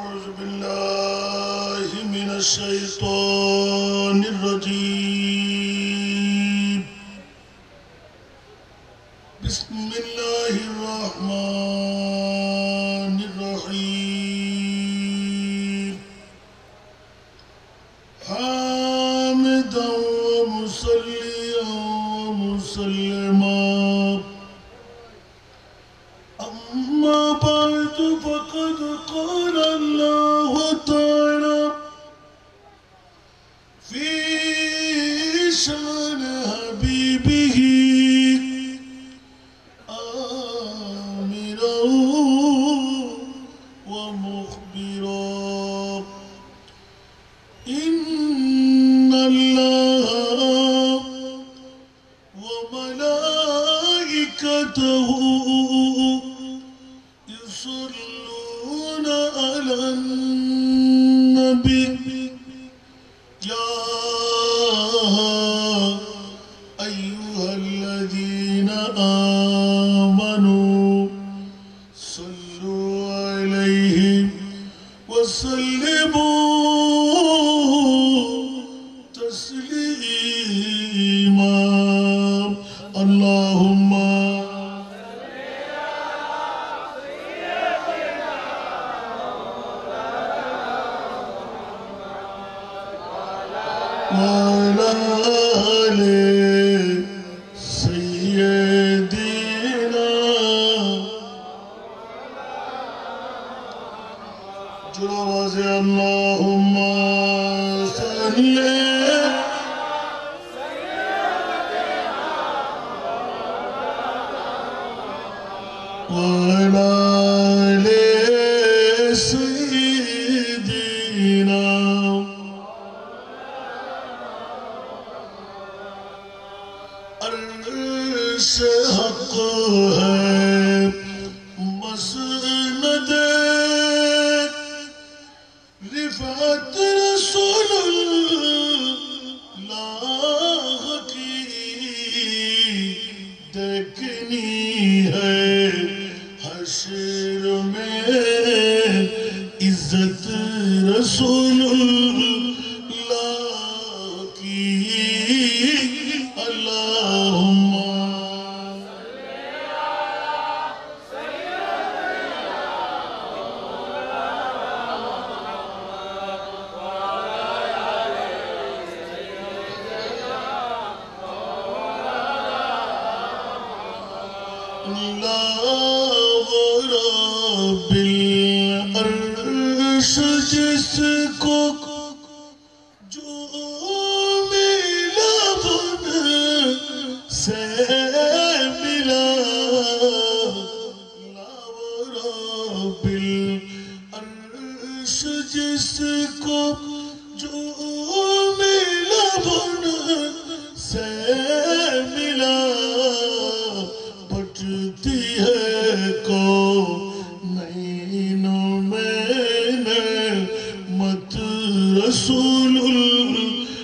أعوذ بالله من الشيطان الرجيم بسم الله الرحمن الرحيم حامدا ومصليا ومسلما أما بعد فقد قال الله تعالى في شأن حبيبه آمرا ومخبرا إن الله وملائكته يصلون على النبي يا أيها الذين آمنوا صلوا عليه وسلموا تسليما اللهم وعلى آل سيدنا جواز اللهم صل وعلى آل سيدنا عرش حق ہے مسند رفعت رسول اللہ کی دیکھنی ہے حشر میں عزت رسول اللہ کی اللہم رب العرش جس کو جو ملا بن سے ملا رب العرش جس کو جو ملا بن سے ملا بٹتی ہے کونینوں میں نعمت رسول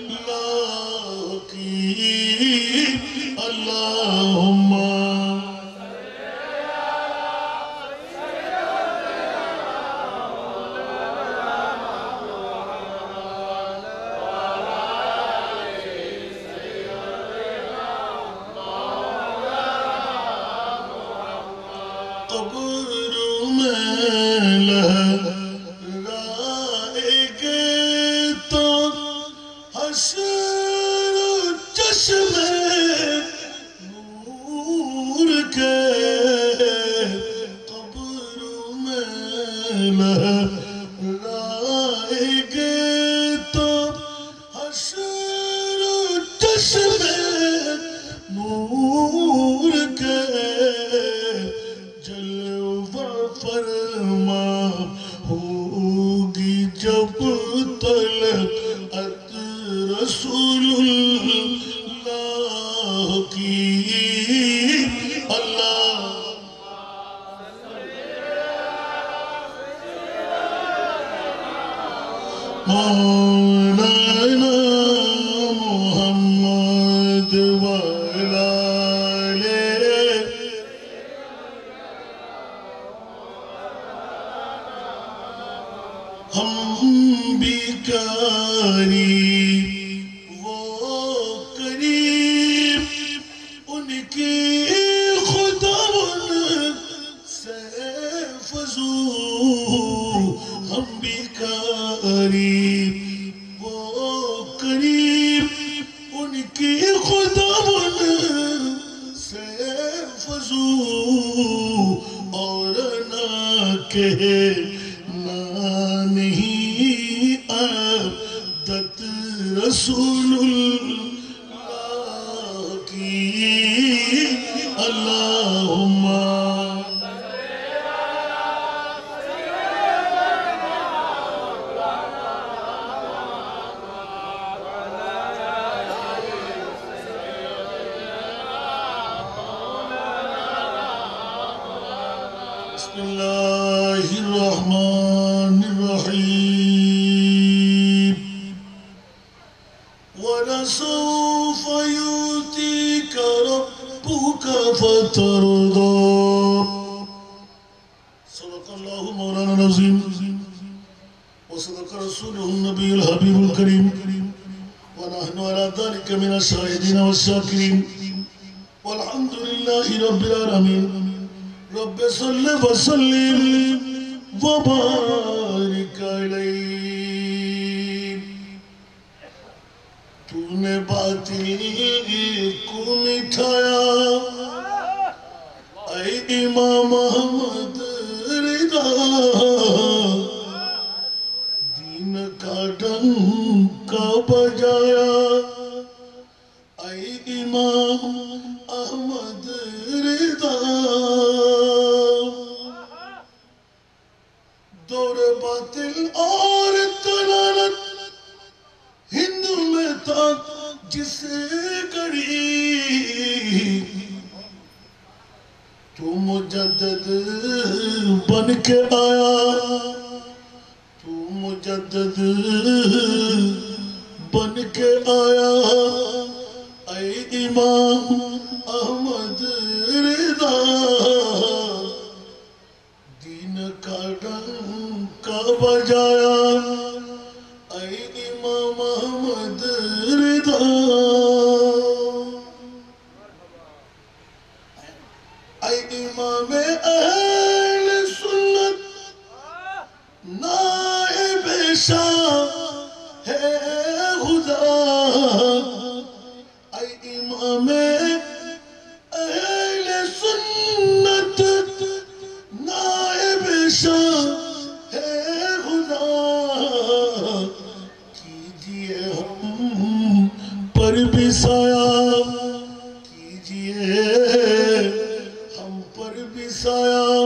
اللہ کی اللہم قبر میں لہرائے گے تو حشر چشم نور کے قبر میں لہرائے گے تو حشر چشم نور کے جلوہ فرما ہوگی جب طلعت رسول اللہ کی اللہ مولانا محمد وعلى آله ہم بھی قریب وہ قریب ان کی خدا ان سے فضول ہم بھی قریب وہ قریب ان کی خدا ان سے فضول اور نہ کہنا نہیں عبدت رسول اللہ کی اللہم بسم اللہ الرحمن الرحیم وَلَسَوْفَ يُؤْتِيكَ رَبُّكَ فَتَرْضَىٰ صدق اللہ مولانا العظیم وصدق رسوله النبی الحبیب الکریم ونحن على ذلك من الشاهدين والشاكرين والحمد لله رب العالمين رب صل وسلم وبارك علیہ تو نے باطل کو مٹھایا اے امام احمد رضا دین کا ڈنکا بجایا اے امام احمد رضا دور باطل اور تلالت ہند میں تھا جسے گڑی تو مجدد بن کے آیا تو مجدد بن کے آیا اے امام احمد رضا دین کا ڈنکا بجایا اے امام احمد رضا اے امام اہل سنت نائب شاہ ہے خدا اے امام اہل سنت نائب شاہ ہے خدا کیجئے ہم پر بھی سایہ کیجئے ہم پر بھی سایہ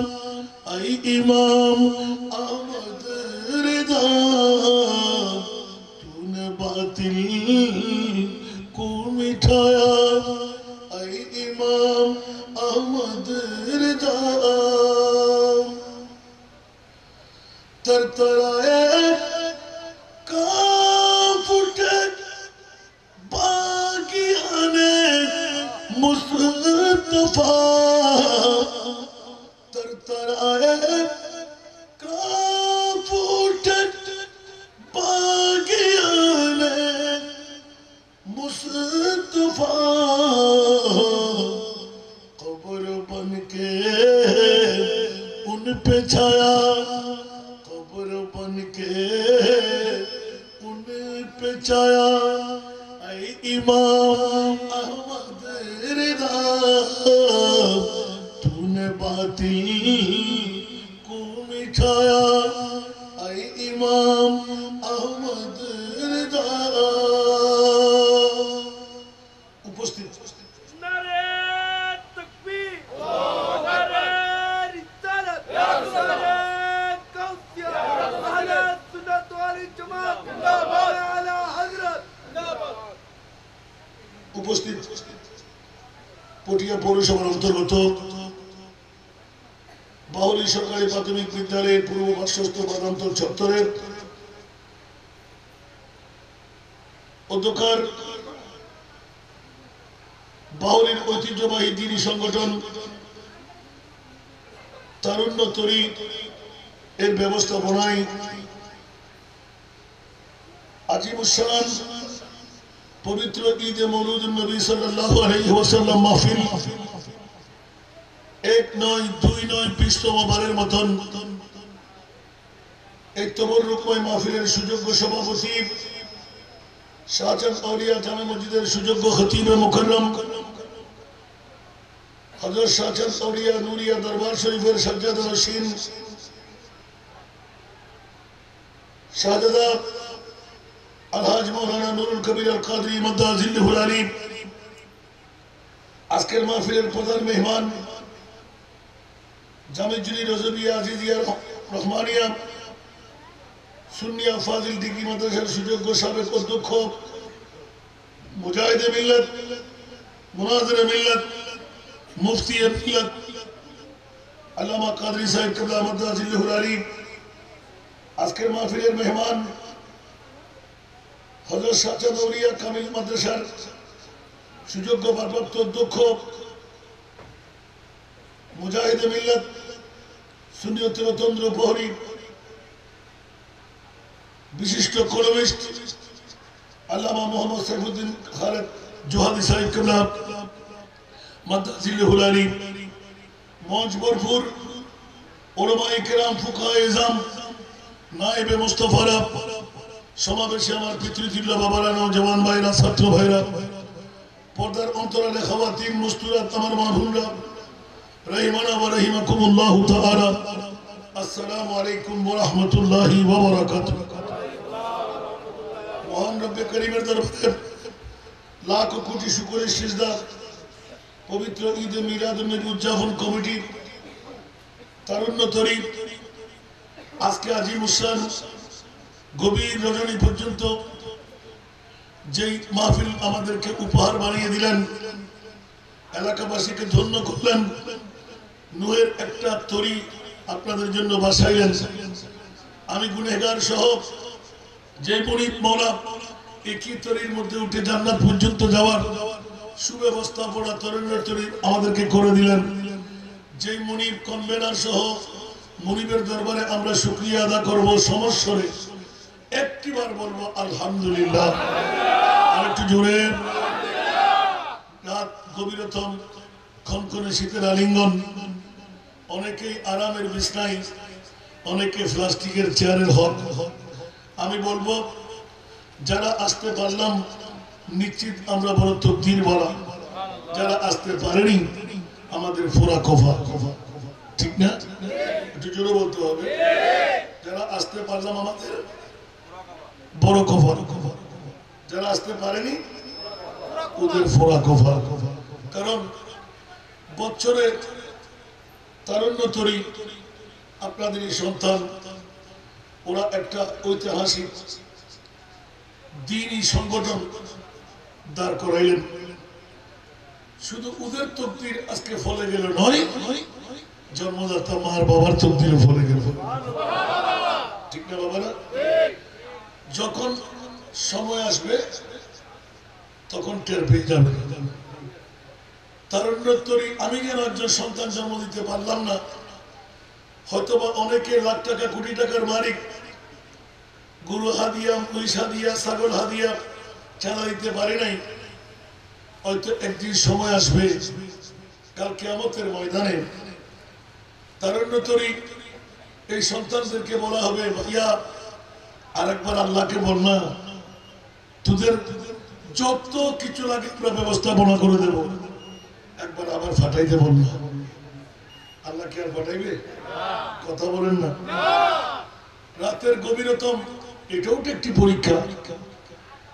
اے امام احمد رضا تو نے باطل کو مٹھایا اے امام احمد رضا ترترائے کانپ اٹھے باغیان مصطفیٰ ترترائے کانپ اٹھے باغیان مصطفیٰ قبر بن کے ان پہ چھایا قبر بن کے ان پہ چھایا اے امام احمد رضا تو نے باطل کو مٹھایا اے امام احمد رضا উপস্থিত নারে তাকবীর নারে রিসালাত নারে কাউসিয়া আহলে সুন্নাত ওয়াল জামাত জিন্দাবাদ আলা হযরত জিন্দাবাদ উপস্থিত পটিয়া পৌরসভার অন্তর্গত বাউলী সরকারি প্রাথমিক বিদ্যালয়ের পূর্ব পার্শ্বস্থ বাদান্তর চত্বরের অধ্যক্ষার বাউলীর ঐতিহ্যবাহী দ্বীনি সংগঠন তারুণ্য তরী এর ব্যবস্থাপনায় আজিমুশান পবিত্র ঈদে মৌলুদুন নবী সাল্লাল্লাহু আলাইহি ওয়াসাল্লাম মাহফিল 1 নয় 2 নয় 20তম বারের মতন এই তবররুকময় মাহফিলের সুযোগ্য সভাপতি শাহজাহান আউলিয়া জামে মসজিদের সুযোগ্য খতিবে মুকররম হযরত শাহজাহান আউলিয়া নুরিয়া দরবার শরীফের সাজ্জাদা নশীন শাহজাদা আলহাজ মাওলানা নুরুল কবির আল কাদরি মাদ্দাজিল্লাহুল আলী আজকের মাহফিলের প্রধান মেহমান জামিজুলি রজবিয়া আজিজিয়া রহমানিয়া সুন্নিয়া ফাজিল ডিগ্রি মাদ্রাসার সুযোগ্য সাবেক অধ্যক্ষ মুজাহিদে মিল্লাত মুনাজিরে মিল্লাত মুফতি মিল্লাত আল্লামা কাদরি সাহেব কিবলা মাদ্দাজিল্লাহুল আলী আজকের মাহফিলের মেহমান হযরত শাহজাহান আউলিয়া কামিল মাদ্রাসার সুযোগ্য ভারপ্রাপ্ত অধ্যক্ষ মুজাহিদে মিল্লাত সুন্নিয়তের অতন্দ্র প্রহরী বিশিষ্ট কলমিস্ট আল্লামা মোহাম্মদ সাইফুদ্দিন খালেদ জোহাদি সাহেব কিবলা মাদ্দাজিল্লাহুল আলী মঞ্চ ভরপুর উলামায়ে কেরাম ফুকাহায়ে ইজাম নায়েবে মুস্তাফারা সমাবেশে আমার পিতৃতুল্য বাবারা নওজওয়ান ভাইরা ছাত্র ভাইরা পর্দার অন্তরালে খাওয়াতিন মুস্তুরাত আমার মা বোনরা রহিমানা ওয়া রহিমাকুমুল্লাহ তাআলা আসসালামু আলাইকুম ওয়া রাহমাতুল্লাহি ওয়া বারাকাতুহু মহান রব্বে করিমের দরবারে লাখ কোটি শুকরের সিজদা পবিত্র ঈদে মিলাদুন নবী উদযাপন কমিটি তারুণ্যতরী আজকে আজিমুশান গভীর রজনী পর্যন্ত যেই মাহফিল আমাদেরকে উপহার বানিয়ে দিলেন এলাকাবাসীকে ধন্য করলেন নূহের একটা তরি আপনাদের জন্য বাসাইলেন আমি গুনেহগার সহ যে মুনিব মওলা একই তরির মধ্যে উঠে জান্নাত পর্যন্ত যাওয়ার সুব্যবস্থাপনা তরুণের তরি আমাদেরকে করে দিলেন যেই মুনিব কনভেনার সহ মুনিবের দরবারে আমরা শুকরিয়া আদা করব সমস্বরে একটিবার বলবো আলহামদুলিল্লাহ আরেকটু জোরে রাত গভীরতম খনখনে শীতের আলিঙ্গন অনেকেই আরামের বিছনায় অনেকে প্লাস্টিকের চেয়ারের হক আমি বলবো যারা আসতে পারলাম নিশ্চিত আমরা বড় তকদির বলা যারা আসতে পারেনি আমাদের ফোরা কফা ঠিক না একটু জোরে বলতে হবে যারা আসতে পারলাম আমাদের বড় কফা যারা আসতে পারেনি ওদের ফোরা কফা কারণ বছরে তারুণ্যতরী আপনাদের সন্তান ওরা একটা ঐতিহাসিক দ্বীনি সংগঠন দাঁড় করাইলেন শুধু ওদের তকদির আজকে ফলে গেল নয় জন্মদাতা মার বাবার তকদির ফলে গেল ঠিক না বাবারা যখন সময় আসবে তখন টের পেয়ে যাবে তারুণ্যতরী আমি যেন একজন সন্তান জন্ম দিতে পারলাম না হয়তোবা অনেকে লাখ টাকা কোটি টাকার মালিক গরু হাদিয়া মহিষ হাদিয়া ছাগল হাদিয়া চাঁদা দিতে পারে নাই হয়তো একদিন সময় আসবে কাল কিয়ামতের ময়দানে তারুণ্যতরী এই সন্তানদেরকে বলা হবে ভাইয়া আরেকবার আল্লাহকে বল না তোদের যত কিছু লাগে আমরা ব্যবস্থাপনা করে দেব একবার আবার ফাটাইতে বল না আল্লাহ কি আর ফাটাইবে কথা বলেন না রাতের গভীরতম এটাও তো একটি পরীক্ষা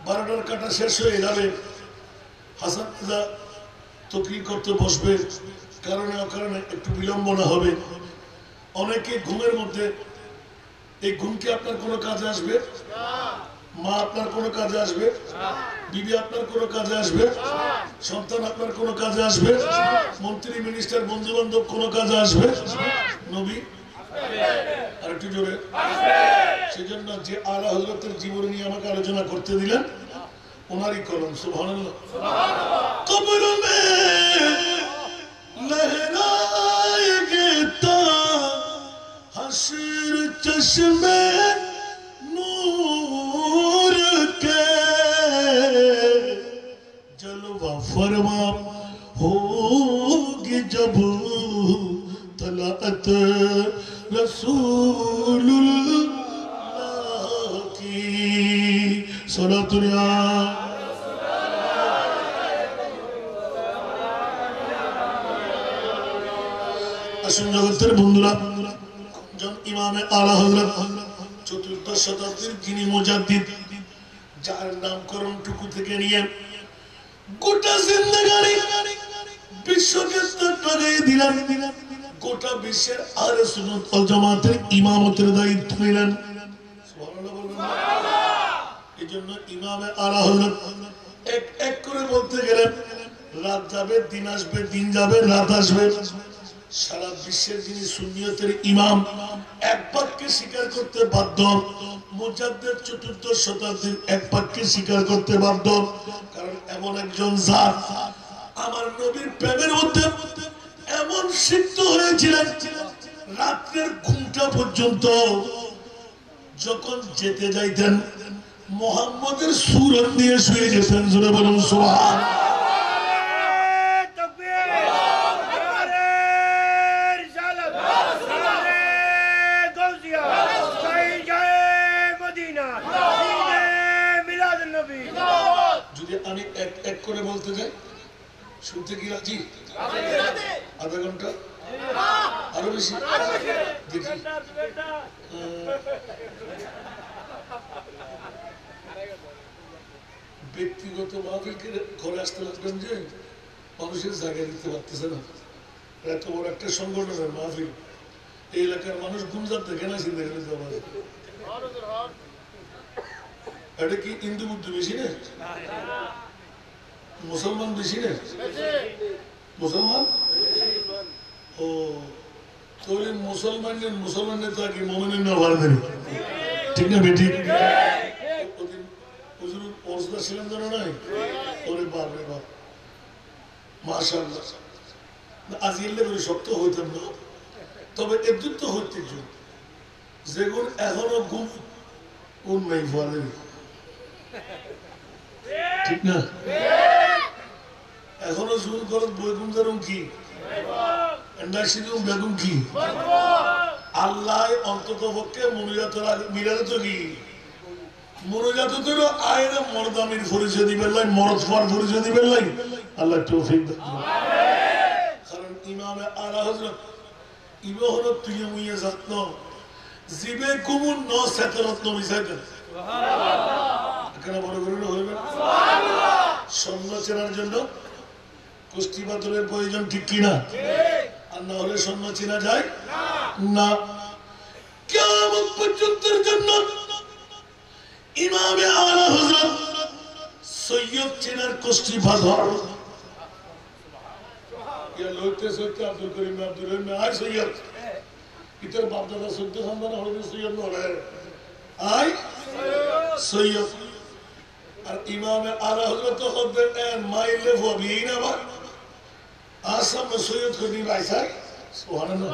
12টার কাটা শেষ হয়ে যাবে হাসান তকরির করতে বসবে কারণে অকারণে একটু বিলম্বনা হবে অনেকে ঘুমের মধ্যে এই ঘুমকে আপনার কোনো কাজে আসবে মা আপনার কোনো কাজে আসবে বিবি আপনার কোনো কাজে আসবে সন্তান আপনার কোনো কাজে আসবে মন্ত্রী মিনিস্টার বন্ধু বান্ধব কোনো কাজে আসবে নবী আর একটু জোরে সেজন্য যে আলা হযরতের জীবন নিয়ে আমাকে আলোচনা করতে দিলেন ওনারই কলম সুবহানাল্লাহ কবর মে লহরায়েগে তা हश्र चश्मे नूर সালাতুনিয়া আসুন জগতের বন্ধুরা, ইমামে আলা হযরত চতুর্দশ শতাব্দীর যিনি মুজাদ্দিদ, যার নামকরণ টুকু থেকে নিয়ে গোটা জিন্দেগানি বিশ্বকে লাগাই দিলেন, গোটা বিশ্বের আহলে সুন্নাত ওয়াল জামাতের ইমামতের দায়িত্ব নিলেন। সুবহানাল্লাহ বলবেন না? এজন্য ইমামে আলা হযরত এক এক করে বলতে গেলে রাত যাবে, দিন আসবে, দিন যাবে, রাত আসবে। সারা বিশ্বের যিনি সুন্নিয়তের ইমাম, এক বাক্যে স্বীকার করতে বাধ্য, মুজাদ্দিদ চতুর্দশ শতাব্দীর এক বাক্যে স্বীকার করতে বাধ্য। কারণ এমন একজন জাত আমার নবীর প্রেমের মধ্যে এমন সিক্ত হয়েছিলেন, রাত্রের ঘুমটা পর্যন্ত যখন যেতে যাইতেন মুহাম্মদের সুরত দিয়ে শুয়ে যেতেন। জোরে বলুন সুবহানাল্লাহ। যদি আমি এক এক করে বলতে যাই, শুনতে কি রাজি? আধা ঘন্টা? আরো বেশি? দেখি ব্যক্তিগত মাহফিলকে ঘরে আসতে লাগবেন যে মানুষের জায়গায় দিতে পারতেছে না। এত বড় একটা সংগঠনের মাহফিল, এই এলাকার মানুষ গুমজাত দেখে না, চিন্তা করে দেওয়া এটা কি হিন্দু বুদ্ধ বেশি না? মুসলমান বেশি না? মুসলমান? ও তাহলে মুসলমানের তো আগে মোমেনের না ভাড়া, ঠিক না বেটি? ওদিন হুজুর অবস্থা ছিলেন জানো নাই? ওরে বাপ রে বাপ, মাশাআল্লাহ। আজ এলে করে শক্ত হইতাম না, তবে একদম তো হইতে যেগুন এখনো গুম কোন নাই ফলে, ঠিক না? এখনো শুরু করত বৈগুম ধরুন কি বেগুন কি আল্লাহ অন্তত পক্ষে মিরাজ তো কি মনোজাত আয়না মরদামির পরিচয় দিবেন লাই, মরদ ফার পরিচয় দিবেন লাই। আল্লাহ তৌফিক দান। কারণ ইমামে আলা হযরত ইবা হলো তুই মুইয়া যত্ন জীবে কুমুন ন সেতরত্ন মিশাইতেন। এখানে বড় করে হইবে স্বর্ণ চেনার জন্য কুষ্টি পাথরের প্রয়োজন, ঠিক কিনা? আর না হলে স্বর্ণ চেনা যায় না। কিয়ামত পর্যন্তের জন্য ইমামে আলা হযরত সৈয়দ চেনার কুষ্টি পাথর। ইয়া লইতে সৈয়দ আব্দুল করিম আব্দুল রহিম আই সৈয়দ ইতর বাপ দাদা সৈয়দ সন্তান হলে সৈয়দ নরে আই সৈয়দ। আর ইমামে আলা হযরত হদ্দের এন মাইলে ফবিন আবার আসাম সৈয়দ করিম রাইসা। সুবহানাল্লাহ।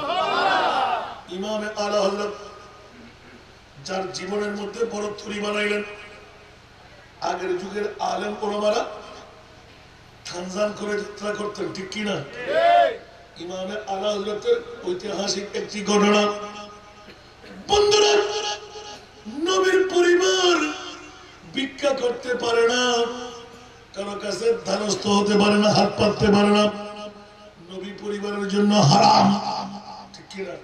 ইমামে আলা হযরত যার জীবনের মধ্যে বড় থুরি বানাইলেন, আগের যুগের আলেম ওলামারা থানজান করে যাত্রা করতেন, ঠিক কিনা? ইমামে আলা হযরতের ঐতিহাসিক একটি ঘটনা। বন্ধুরা, নবীর পরিবার ভিক্ষা করতে পারে না, কারো কাছে ধারস্থ হতে পারে না, হাত পাততে পারে না। নবী পরিবারের জন্য হারাম, ঠিক কিনা?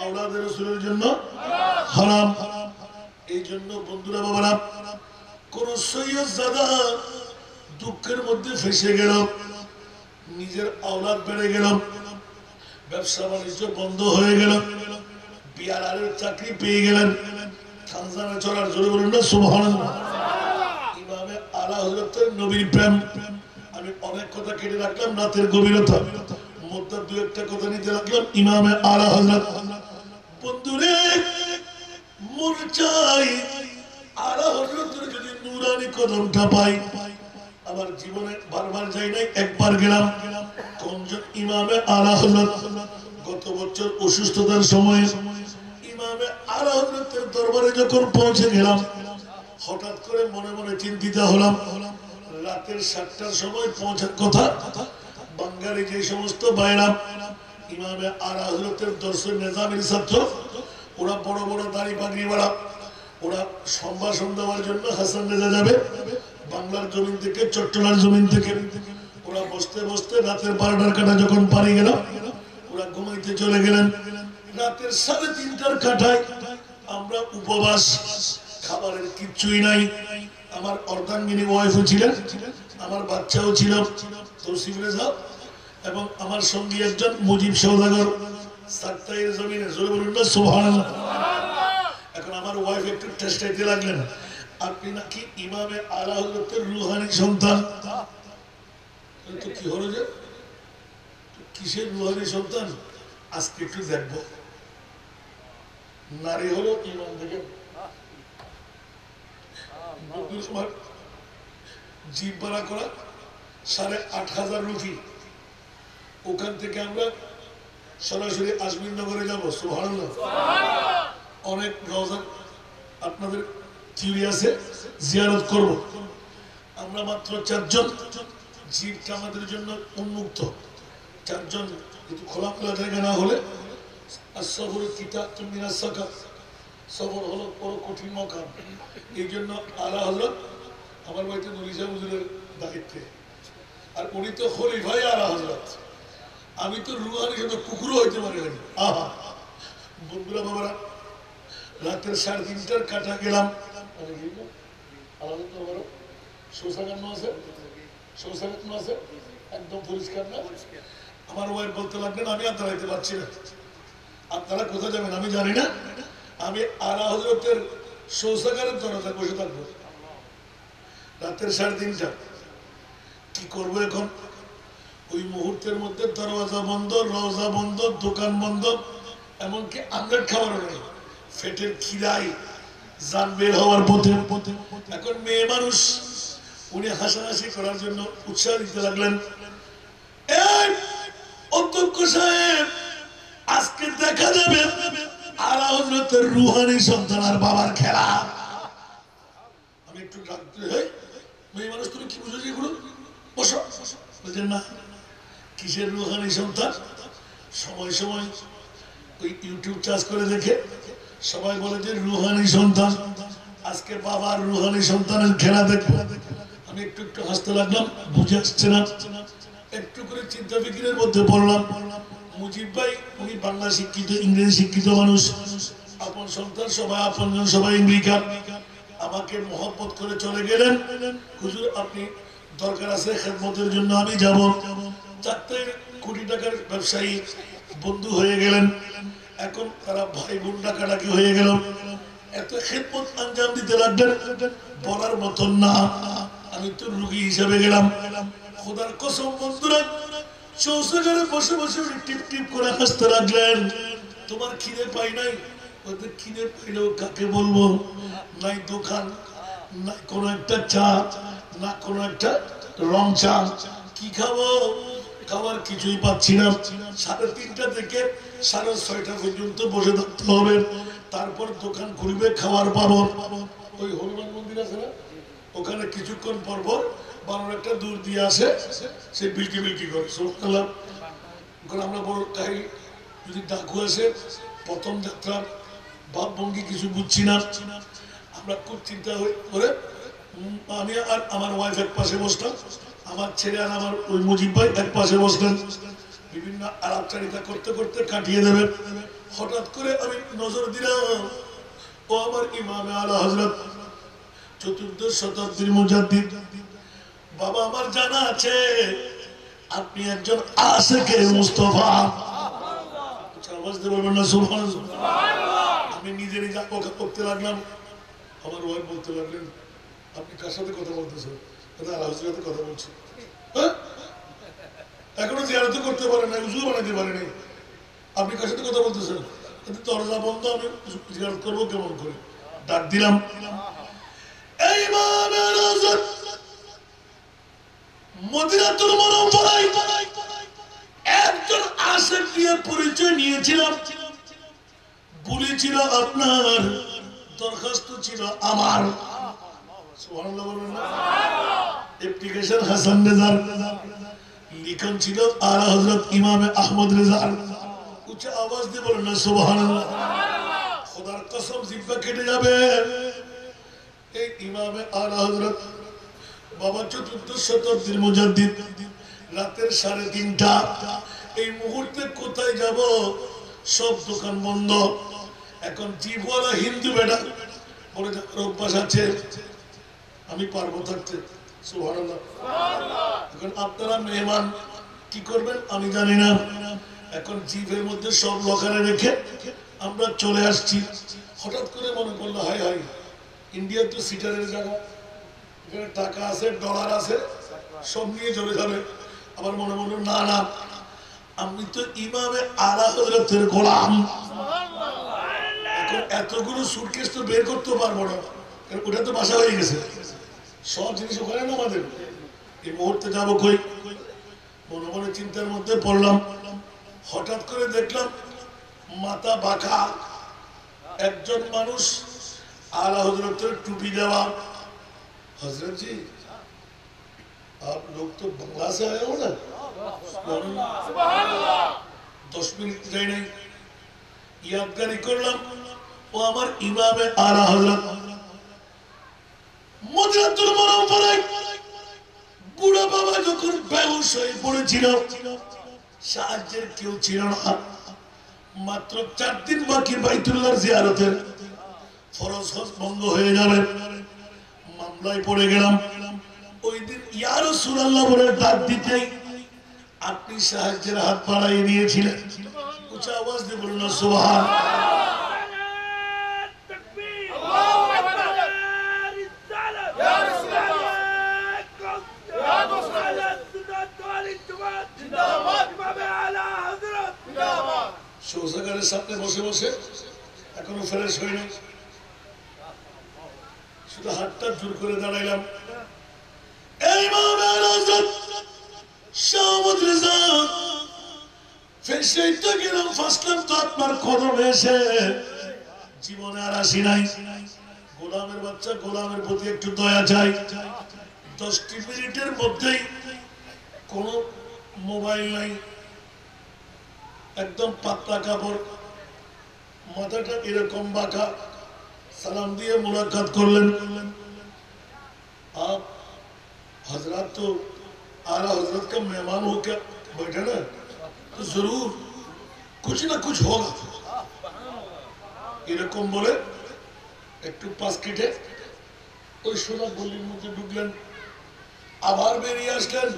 আওলাদে রাসূলের জন্য হারাম। এই জন্য বন্ধুরা বাবারা, কোন সৈয়দ জাদা দুঃখের মধ্যে ফেসে গেল, নিজের আওলাদ বেড়ে গেল, ব্যবসা বাণিজ্য বন্ধ হয়ে গেল, বিআরআরের চাকরি পেয়ে গেলেন, থানজানে চলার জোরে বলেন না সুবহানাল্লাহ। ইমামে আলা হযরতের নবীর প্রেম। আমি অনেক কথা কেটে রাখলাম, রাতের গভীরতা মধ্যে দু একটা কথা নিতে রাখলাম। ইমামে আলা হযরত বন্ধুরে মন চাই আলা হযরতের যদি নূরানি কদমটা পাই। আমার জীবনে বারবার যাই নাই, একবার গেলাম। কোনজন ইমামে আলা হযরত গত বছর অসুস্থতার সময় ইমামে আলা হযরতের দরবারে যখন পৌঁছে গেলাম, হঠাৎ করে মনে মনে চিন্তিত হলাম, রাতের 7টার সময় পৌঁছার কথা। বাঙালি যে সমস্ত বাইরা ইমামে আলা হযরতের দর্শন নিজামের ছাত্র, ওরা বড় বড় দাড়ি পাগড়ি বাড়া, ওরা সম্ভাষণ দেওয়ার জন্য হাসান রেজা যাবে বাংলার জমিন থেকে, চট্টগ্রামের জমিন থেকে। ওরা বসতে বসতে রাতের 12টার কাটা যখন পারি গেল, ওরা ঘুমাইতে চলে গেলেন। রাতের 3:30টার কাটায় আমরা উপবাস, খাবারের কিচ্ছুই নাই। আমার অর্ধাঙ্গিনী ওয়াইফও ছিলেন, আমার বাচ্চাও ছিল তৌসিফ রেজা, এবং আমার সঙ্গী একজন মুজিব সওদাগর, সাতটাইয়ের জমিনে। জোরে বলুন না সুবহানাল্লাহ। এখন আমার ওয়াইফ একটু টেস্টাইতে লাগলেন, আপনি নাকি ইমামে আলা হযরতের রুহানি সন্তান। তো কি হলো যে, কিসের রুহানি সন্তান আজকে একটু দেখবো। নারী হলো ইমাম থেকে জিপ ভাড়া করা 8,500 রুপি। ওখান থেকে আমরা সরাসরি আজমিরনগরে যাবো। সুবহানাল্লাহ। অনেক রওজা আপনাদের থিওরি আছে, জিয়ারত করব। আমরা মাত্র 4 জন, জিপটা আমাদের জন্য উন্মুক্ত। 4 জন, কিন্তু খোলামেলা জায়গা না হলে সফর হলো বড় কঠিন মকাম। এই জন্য আলা হযরত আমার বাড়িতে নুরিশা হুজুরের দায়িত্বে, আর উনি তো খলিফাই আলা হযরত। আমি তো রুহানি সাথে কুকুরও হইতে পারি না। আহা বন্ধুরা বাবারা, রাতের 3:30টার কাটা গেলাম। শৌচাগার আছে, শৌচাগার আছে একদম পরিষ্কার না। আমার ওয়াইফ বলতে লাগলেন, আমি আর দাঁড়াইতে পারছি না, আপনারা কোথায় যাবেন আমি জানি না, আমি আলা হযরতের শৌচাগারের দরজায় বসে থাকবো। রাতের 3:30টা কি করবো এখন? ওই মুহূর্তের মধ্যে দরওয়াজা বন্ধ, রওজা বন্ধ, দোকান বন্ধ, এমনকি আমলেট খাওয়ারও নেই। ফেটের খিদাই জান বের হওয়ার পথে। এখন মেয়ে মানুষ, উনি হাসাহাসি করার জন্য উৎসাহ দিতে লাগলেন, এই অধ্যক্ষ সাহেব, আজকে দেখা যাবে আলা হযরতের রুহানি সন্তান আর বাবার খেলা। আমি একটু ডাকতে, মেয়ে মানুষ তুমি কি বুঝো এগুলো, বসো। বলছেন না, কিসের রুহানি সন্তান? সময় সময় ওই ইউটিউব চার্জ করে দেখে সবাই বলে যে রুহানি সন্তান, আজকে বাবার রুহানি সন্তানের খেলা দেখবো। আমি একটু একটু হাসতে লাগলাম, বুঝে আসছে না। একটু করে চিন্তা ফিকিরের মধ্যে পড়লাম, মুজিব ভাই উনি বাংলা শিক্ষিত, ইংরেজি শিক্ষিত মানুষ, আপন সন্তান সবাই আপনজন, সবাই আমেরিকা। আমাকে মহব্বত করে চলে গেলেন, হুজুর আপনি দরকার আছে খেদমতের জন্য আমি যাব। 4 কোটি টাকার ব্যবসায়ী বন্ধু হয়ে গেলেন, এখন তারা ভাই বোন ডাকাডাকি হয়ে গেল। এত খেদমত আঞ্জাম দিতে লাগলেন, বলার মতন না। আমি তো রুগী হিসাবে গেলাম। খোদার কসম বন্ধুরা, শৌচাগারে বসে বসে উনি টিপ টিপ করে হাসতে লাগলেন। তোমার খিদে পাই নাই? ওদের খিদে পাইলেও কাকে বলবো? নাই দোকান, না কোনো একটা চা, না কোনো একটা রং চা, কি খাবো? খাবার কিছুই পাচ্ছি না। 3:30টা থেকে 6:30 পর্যন্ত বসে থাকতে হবে, তারপর দোকান খুলবে, খাবার পাবো। ওই হনুমান মন্দির আছে না, ওখানে কিছুক্ষণ পর পর 12 একটা দূর দিয়ে আসে, সে বিলকি বিলকি করে। ওখানে আমরা বড় তাই যদি ডাকু আসে, প্রথম যাত্রা ভাবভঙ্গি কিছু বুঝছি না, আমরা খুব চিন্তা করে আমি আর আমার ওয়াইফ এক পাশে বসতাম, আমার ছেলে আর আমার ওই মুজিব ভাই এক পাশে বসলেন। বিভিন্ন আলাপচারিতা করতে করতে কাটিয়ে দেবেন। হঠাৎ করে আমি নজর দিলাম, ও আমার ইমামে আলা হযরত 4th শতাব্দীর মুজাদ্দিদ। বাবা আমার জানা আছে আপনি একজন আশিকে মুস্তাফা। আওয়াজ দিয়ে বলবেন না সুবহানাল্লাহ। আমি নিজে নিজে করতে লাগলাম। আমার ওয়াইফ বলতে লাগলেন, আপনি কার সাথে কথা বলতেছেন? আলা হযরতের কথা বলছি। এখনো জিয়ারত করতে পারেন না, উজু বানাইতে পারেন, আপনি কার সাথে কথা বলতেছেন? দরজা বন্ধ, আমি জিয়ারত করবো কেমন করে? ডাক দিলাম, এই ইমামে আলা হযরত মদিনাতুল মুনাওয়ারায় একজন আশিক দিয়ে পরিচয় নিয়েছিলাম, বলেছিল আপনার দরখাস্ত ছিল আমার। সুবহানাল্লাহ বলবেন না? অ্যাপ্লিকেশন হাসান রেজার, লিখন ছিল আলা হযরত ইমামে আহমদ রেজার। উচ্চ আওয়াজ দিয়ে বলেন না সুবহানাল্লাহ। খোদার কসম জিহ্বা কেটে যাবে। এই ইমামে আলা হযরত বাবা চতুর্থ শতাব্দীর মুজাদ্দিদ, রাতের 3:30, এই মুহূর্তে কোথায় যাব? সব দোকান বন্ধ। এখন জিভওয়ালা হিন্দু বেটা বলে যাওয়ার অভ্যাস আছে, আমি পারবো থাকতে। সুবহানাল্লাহ। এখন আপনারা মেহমান কি করবেন আমি জানি না। এখন জিভের মধ্যে সব লকারে রেখে আমরা চলে আসছি। হঠাৎ করে মনে পড়লো, হাই হাই, ইন্ডিয়া তো সিটারের জায়গা, এখানে টাকা আছে, ডলার আছে, সব নিয়ে চলে যাবে। আবার মনে মনে না না, আমি তো ইমামে আলা হযরতের গোলাম। এখন এতগুলো সুটকেস তো বের করতে পারবো না, কারণ ওটা তো বাসা হয়ে গেছে, সব জিনিস ওখানে না আমাদের। এই মুহূর্তে যাবো কই? মনে মনে চিন্তার মধ্যে পড়লাম। হঠাৎ করে দেখলাম মাথা বাঁকা একজন মানুষ, आला हजरत टूपी देवा। हजरत जी आप लोग तो बंगला से आए हो ना? 10 मिनट যাই নাই, ইয়াদগারি করলাম ও আমার ইমামে আলা হযরত মদিনাতুল মুনাওয়ারায় বুড়া বাবা যখন বেহুশ হয়ে পড়েছিল, সাহায্যের কেউ ছিল না। মাত্র 4 দিন বাকি বাইতুল্লাহর জিয়ারতের, ফরজ হজ বন্ধ হয়ে যাবে। মামলায় পড়ে গেলাম। ওই দিন ইয়া রাসূলুল্লাহ বলে ডাক দিতেই আপনি সাহায্যের হাত বাড়াই দিয়েছিলেন। উচ্চ আওয়াজ দিয়ে বলুন সুবহান। শৌচাগারের সামনে বসে বসে এখনো ফ্রেশ হয়নি, শুধু হাতটা জোর করে দাঁড়াইলাম। এই ইমামে আলা হযরত শাহ আহমদ রেজা ফেসে তো গেলাম, ফাসলাম তো আপনার কদমে এসে। জীবনে আর আসি নাই। গোলামের বাচ্চা, গোলামের প্রতি একটু দয়া চাই। 10 মিনিটের মধ্যেই কোনো মোবাইল নাই, একদম পাতলা কাপড়, মাথাটা এরকম বাঁকা। সালাম দিয়ে मुलाकात করলেন। आप हजरत तो आला हजरत का मेहमान हो क्या बैठे ना, तो जरूर कुछ ना कुछ होगा। এরকম বলে একটু পাশ কেটে ওই সোনা গলির মধ্যে ঢুকলেন। আবার বেরিয়ে আসলেন।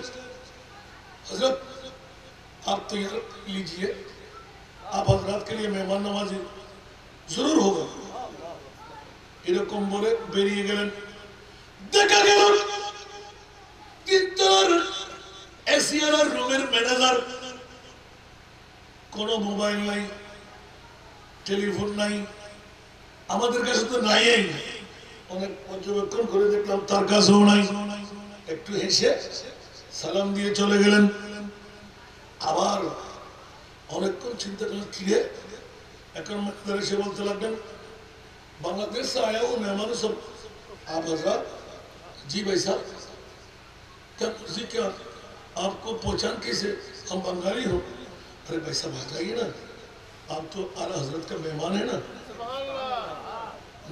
हजरत आप तैयार लीजिए, आप हजरत के लिए मेहमान नवाजी जरूर होगा। এরকম বলে বেরিয়ে গেলেন। দেখা গেল তিনতলার এসিআর রুমের ম্যানেজার, কোনো মোবাইল নাই, টেলিফোন নাই, আমাদের কাছে তো নাই। অনেক পর্যবেক্ষণ করে দেখলাম তার কাছেও নাই। একটু হেসে সালাম দিয়ে চলে গেলেন। আবার অনেকক্ষণ চিন্তা করলেন, কিরে এখন ম্যানেজার এসে বলতে লাগলেন, बांग्लादेश से आया हूँ मेहमान सब। आप हजरत जी भाई साहब क्या जी, क्या आपको पहचान कैसे? हम बंगाली हो। अरे भाई साहब आ जाइए ना, आप तो आला हजरत का मेहमान है ना।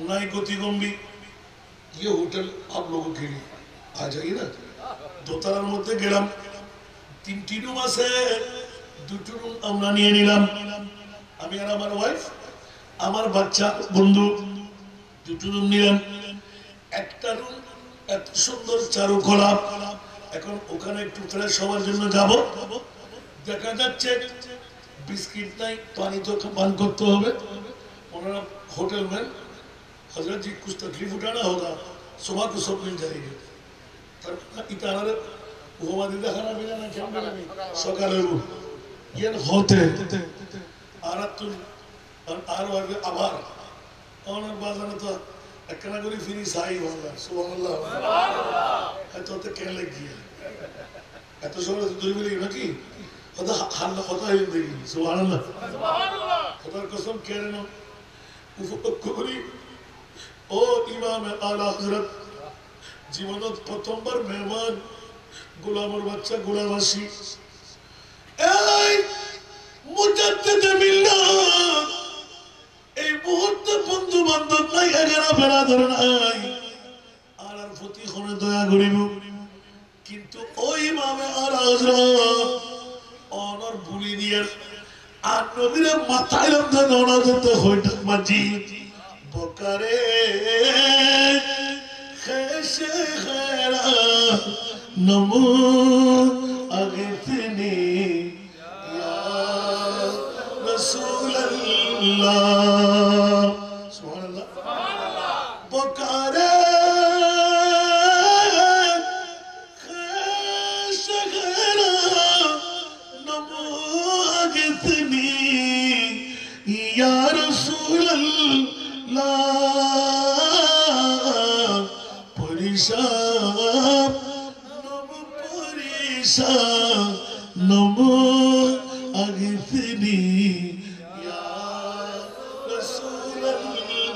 नाई गोती गम्बी, ये होटल आप लोगों के लिए, आ जाइए ना। 2 तलार মধ্যে গেলাম। 3টি রুম আছে, 2টি রুম আমরা নিয়ে নিলাম। আমি আর আমার ওয়াইফ, আমার বাচ্চা বন্ধু 2টি রুম নিলাম। একটা রুম এত সুন্দর চারুকলা। এখন ওখানে একটু ফ্রেশ হওয়ার জন্য যাব। দেখা যাচ্ছে বিস্কিট নাই, পানি তো পান করতে হবে। ওনারা होटल में हजरत जी कुछ तकलीफ उठाना होगा, सुबह को सब मिल जाएगी। इतारा हुआ दीदा खाना पीना ना क्या मिला नहीं सकाले वो ये होते आरा तुम আর ওয়াকে আবার অনেক বাজারে তো একখানা করে ফিরি সাই বাংলা। সুবহানাল্লাহ, এত তো কেন লাগিয়ে এত সময় দুই মিলি নাকি কথা হাল্লা কথা হয়ে দেখি। সুবহানাল্লাহ, খোদার কসম কেন উপলক্ষ করি ও ইমামে আলা হযরত জীবনত প্রথমবার মেহমান, গোলামের বাচ্চা, গোলামাসি। এই মুজাদ্দিদে মিল্লাত এই মুহূর্তে বান্ধব নাই, এগারো বেড়াধর নাই, আর প্রতি ক্ষণে দয়া করিব। কিন্তু ওই ইমামে আলা হযরত অনর বুলি দিয়ে আর নবীরে মাথায় লম্বা নড়া যেতে হইটা মাঝি বকারে খেসে খেরা নমো আগিতনি ইয়া রাসূলুল্লাহ সুবহানাল্লাহ বকারে খেসে খেরা নমো আগিতনি ইয়া রাসূলুল্লাহ পরিশান নমো পরিশান নমো আগিতনি ইয়া রাসূলুল্লাহ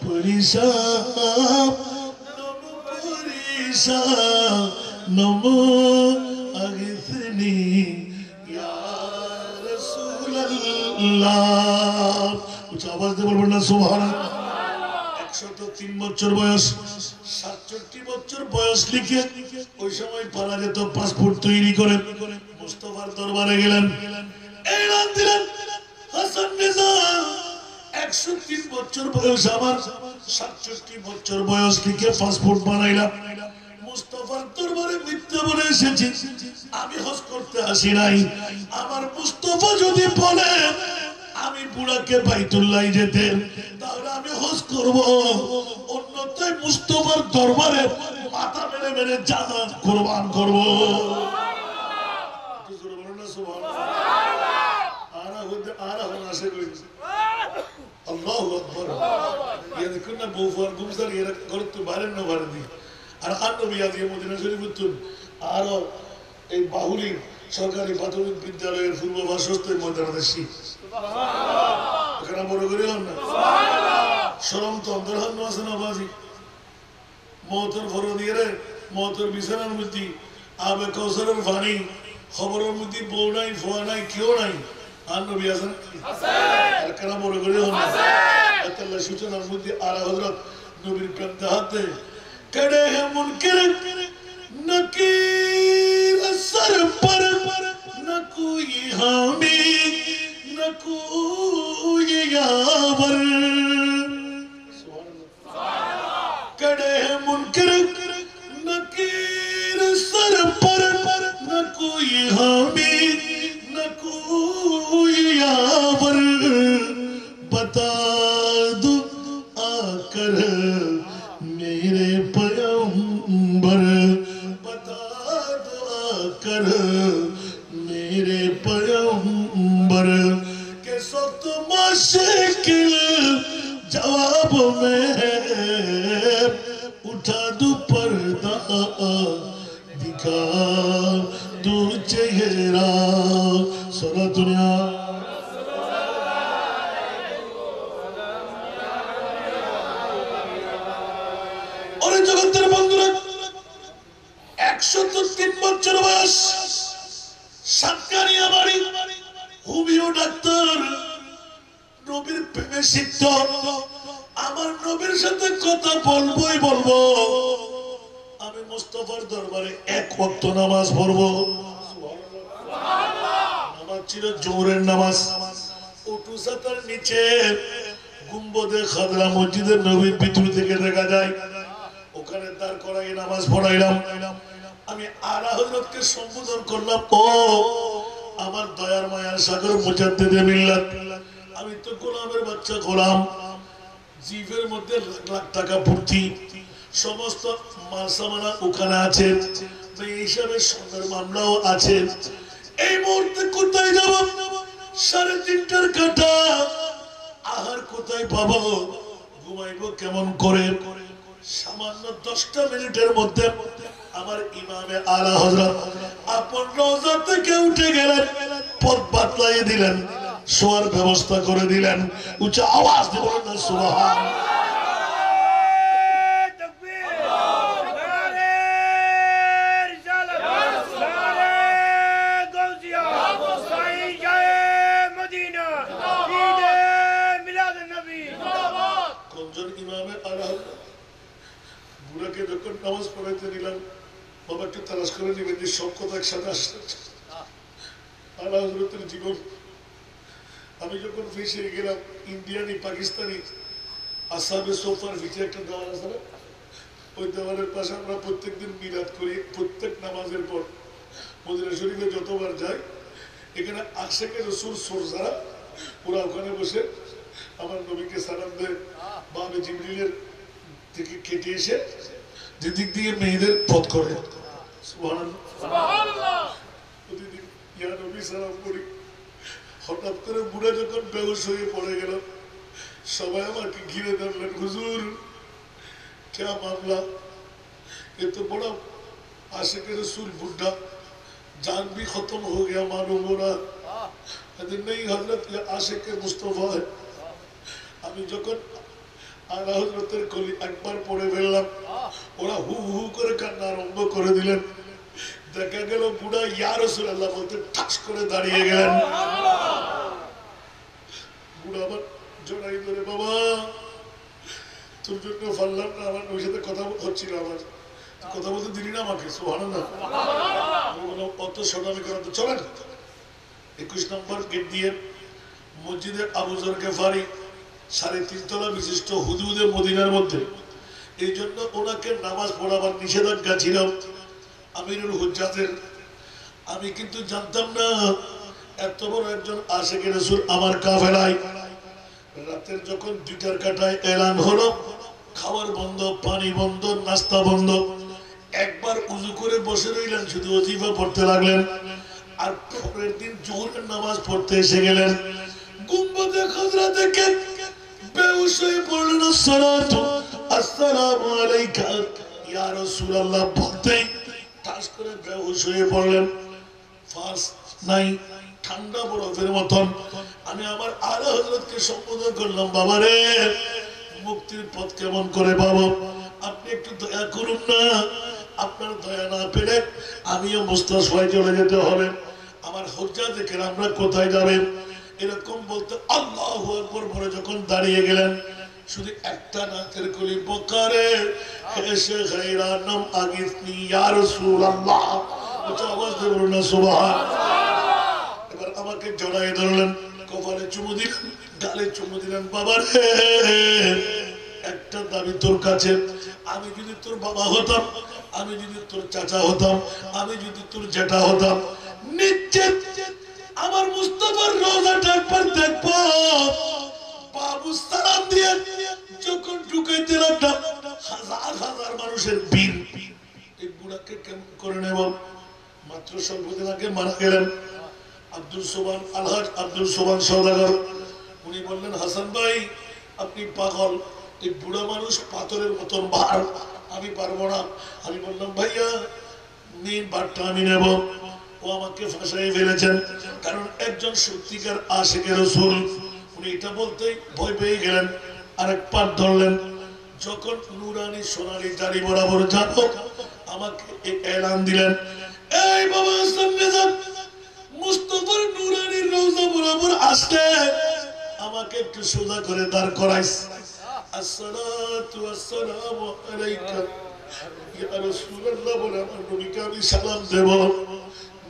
পরিশান নমো পরিশান নমো আগিতনি ইয়া রাসূলুল্লাহ। উচ্চ আওয়াজ দিয়ে বলবেন না সুবহানাল্লাহ। 103 বছর বয়স, 67 বছর বয়স লিখে ওই সময় পারা যেত পাসপোর্ট তৈরি করে মুস্তাফার দরবারে গেলেন, এলান দিলেন হাসান মির্জা 103 বছর বয়স আমার, 67 বছর বয়স লিখে পাসপোর্ট বানাইলাম, মুস্তাফার দরবারে মিথ্যা বলে এসেছি, আমি হজ করতে আসি নাই। আমার মুস্তাফা যদি বলে আমি বুড়াকে বাইতুল্লাহ যেতে, তাহলে আমি হজ করব, অন্যথায় মুস্তাফার দরবারে মাথা মেরে মেরে জান কুরবান করব। আল্লাহু আকবার। ইয়ানি কুনা বউফার গুমজার এরা করত বারেন না বারদি আর আনবী আদি মদিনা শরীফ উত্তর আর এই বাহুলি সরকারি প্রাথমিক বিদ্যালয়ের পূর্ব বাসস্থ ময়দানদেশী সুবহানাল্লাহ এখানে বড় করে হন না সুবহানাল্লাহ শরম তো অন্তরহান আছে না বাজি মওতের ফর দিয়ে রে মওতের বিছানার মধ্যে আবে কৌসরের পানি খবরের মধ্যে বউ নাই ফোয়া নাই কেউ নাই আর নবী আছেন আছে আর কেন বড় করে হন না আছে আল্লাহ সূচনার মধ্যে আলা হযরত নবীর প্রেম দেখাতে कड़े हैं मुनकर नकीर सर पर न कोई हामी न कोई यावर कड़े हैं मुनकर नकीर सर पर न कोई हामी न कोई यावर बता दो आकर मेरे पैगंबर बता दो आकर मेरे पैगंबर के सख्त मुश्किल जवाब में उठा दो पर्दा दिखा दो चेहरा सारा दुनिया जगतेर बंधुरा 103 বছর বয়স সাতকানিয়া বাড়ি হুবিও ডাক্তার নবীর প্রেমে সিক্ত আমার নবীর সাথে কথা বলবোই বলবো আমি মুস্তাফার দরবারে এক ওয়াক্ত নামাজ পড়বো সুবহানাল্লাহ নামাজ ছিল জোহরের নামাজ উটু সাতার নিচে গুম্বদে খাদরা মসজিদের নবীর ভিতর থেকে দেখা যায় ওখানে দাঁড় করাই নামাজ পড়াইলাম আমি আলা হযরতকে সম্বোধন করলাম ও আমার দয়ার মায়ার সাগর মুজাদ্দিদে মিল্লাত আমি তো গোলামের বাচ্চা গোলাম জিভের মধ্যে লাখ লাখ টাকা ভর্তি সমস্ত মাল সামানা ওখানে আছে এই হিসাবে সন্দের মামলাও আছে এই মুহূর্তে কোথায় যাব 3:30টার কাটা আহার কোথায় পাবো ঘুমাইবো কেমন করে সামান্য 10টা মিনিটের মধ্যে আমার ইমামে আলা হযরত আপন রওজা থেকে উঠে গেলেন পথ বাতলাই দিলেন শোয়ার ব্যবস্থা করে দিলেন উচ্চ আওয়াজ দিয়ে বলেন না সুবহানাল্লাহ তাকবীর নারে রিসালাত নারে গাউসিয়া সাই জায়ে মদিনা ঈদে মিলাদ নবী পাঁচজন ইমামে আলা বুড়াকে যখন নামাজ পড়াইতে নিলাম, বাবা একটু তালাশ করে নেবেন যে সব কথা একসাথে আসছে। আলা হযরতের জীবন। আমি যখন ফেসে গেলাম, ইন্ডিয়ানি পাকিস্তানি আসামে সোফার ভিতরে একটা দেওয়াল আছে না, ওই দেওয়ালের পাশে আমরা প্রত্যেকদিন মিলাদ করি। প্রত্যেক নামাজের পর মদিনা শরীফে যতবার যাই, এখানে আশেকে রসুল সোরজারা ওরা ওখানে বসে আমার নবীকে সালাম দেয়। বাবে জিবরিলের থেকে কেটে এসে যেদিক দিয়ে মেয়েদের পথ করে, সুবহানাল্লাহ, প্রতিদিন ইয়া নবী সালাম করি। হঠাৎ করে বুড়া যখন বেহুশ হয়ে পড়ে গেল, সবাই আমাকে ঘিরে ধরলেন, হুজুর क्या मामला? ये तो बड़ा आशिक रसूल बुढ़ा, जान भी खत्म हो गया मालूम हो रहा। नहीं हजरत, ये आशिक मुस्तफा है। আমি যখন আলা হযরতের কলি একবার পড়ে ফেললাম, ওরা হু হু করে কান্না আরম্ভ করে দিলেন। দেখা গেল বুড়া ইয়া রাসূলুল্লাহ বলতে ঠাস করে দাঁড়িয়ে গেলেন। বুড়া আবার জড়াই ধরে, বাবা তোর জন্য ফাললাম না, আমার ওই সাথে কথা হচ্ছিল, আমার কথা বলতে দিলি না আমাকে, সুবহানাল্লাহ। অত সোনামি করাতে চলেন 21 নম্বর গেট দিয়ে মসজিদে আবু যর গেফারি 3.5 তলা বিশিষ্ট হুদুদে মদিনার মধ্যে। এই জন্য ওনাকে নামাজ পড়াবার নিষেধাজ্ঞা ছিল আমিরুল হুজ্জাতের। আমি কিন্তু জানতাম না এত বড় একজন আশিকে রাসূল আমার কাফেলায়। রাতের যখন 2টার কাটায় এলান হলো, খাবার বন্ধ, পানি বন্ধ, নাস্তা বন্ধ, একবার উযু করে বসে রইলেন, শুধু ওজিফা পড়তে লাগলেন। আর পরের দিন জোহরের নামাজ পড়তে এসে গেলেন, গুম্বদে খাজরা থেকে বেহুশ হয়ে পড়লেন। আসসালাতু আসসালামু আলাইকা ইয়া রাসূলুল্লাহ বলতেই ঠাস করে বেহুশ হয়ে পড়লেন। ফার্স্ট নাই, ঠান্ডা বরফের মতন। আমি আমার আলা হযরতকে সম্বোধন করলাম, বাবা রে, মুক্তির পথ কেমন করে পাবো? আপনি একটু দয়া করুন না। আপনার দয়া না পেলে আমিও মুস্তাশফায় চলে যেতে হবে। আমার হুজ্জাতে কেরামরা কোথায় যাবেন? এরকম বলতে আল্লাহু আকবার বলে যখন দাঁড়িয়ে গেলেন, শুধু একটা নাতের কলি, বকারে এসে গায়রানম আগিসনি ইয়া রাসূলুল্লাহ, উচ্চ আওয়াজ দিয়ে বলুন না সুবহানাল্লাহ। এবার আমাকে জড়াই ধরলেন, কপালে চুমু দিলেন, গালে চুমু দিলেন। বাবা রে, একটা দাবি তোর কাছে, আমি যদি তোর বাবা হতাম, আমি যদি তোর চাচা হতাম, আমি যদি তোর জেঠা হতাম, নিশ্চিত আমার মুস্তাফার রওজাটা একবার দেখবো। বাবু সালাম দিয়ে যখন ঢুকাইতে লাগলাম, হাজার হাজার মানুষের ভিড়। এই বুড়াকে কেমন করে নেব? মাত্র স্বল্পদিন আগে মারা গেলেন আব্দুল সোবান, আলহাজ আব্দুল সোবান সওদাগর। উনি বললেন, হাসান ভাই আপনি পাগল, এই বুড়া মানুষ পাথরের মতন ভার, আমি পারবো না। আমি বললাম, ভাইয়া মেন ভারটা আমি নেব। ও আমাকে ফাঁসাই ফেলেছেন, কারণ একজন সত্যিকার আশিকে রাসূল। উনি এটা বলতেই ভয় পেয়ে গেলেন, আরেক পাট ধরলেন। যখন নুরানি সোনালী দাড়ি বরাবর যাবো, আমাকে এলান দিলেন, এই বাবা সামনে যান, মুস্তাফার নুরানির রওজা বরাবর আসতে আমাকে একটু সোজা করে দাঁড় করাইস। আসসালাতু আসসালামু আলাইকা ইয়া রাসূলুল্লাহ বলে আমার নবীকে আমি সালাম দেব।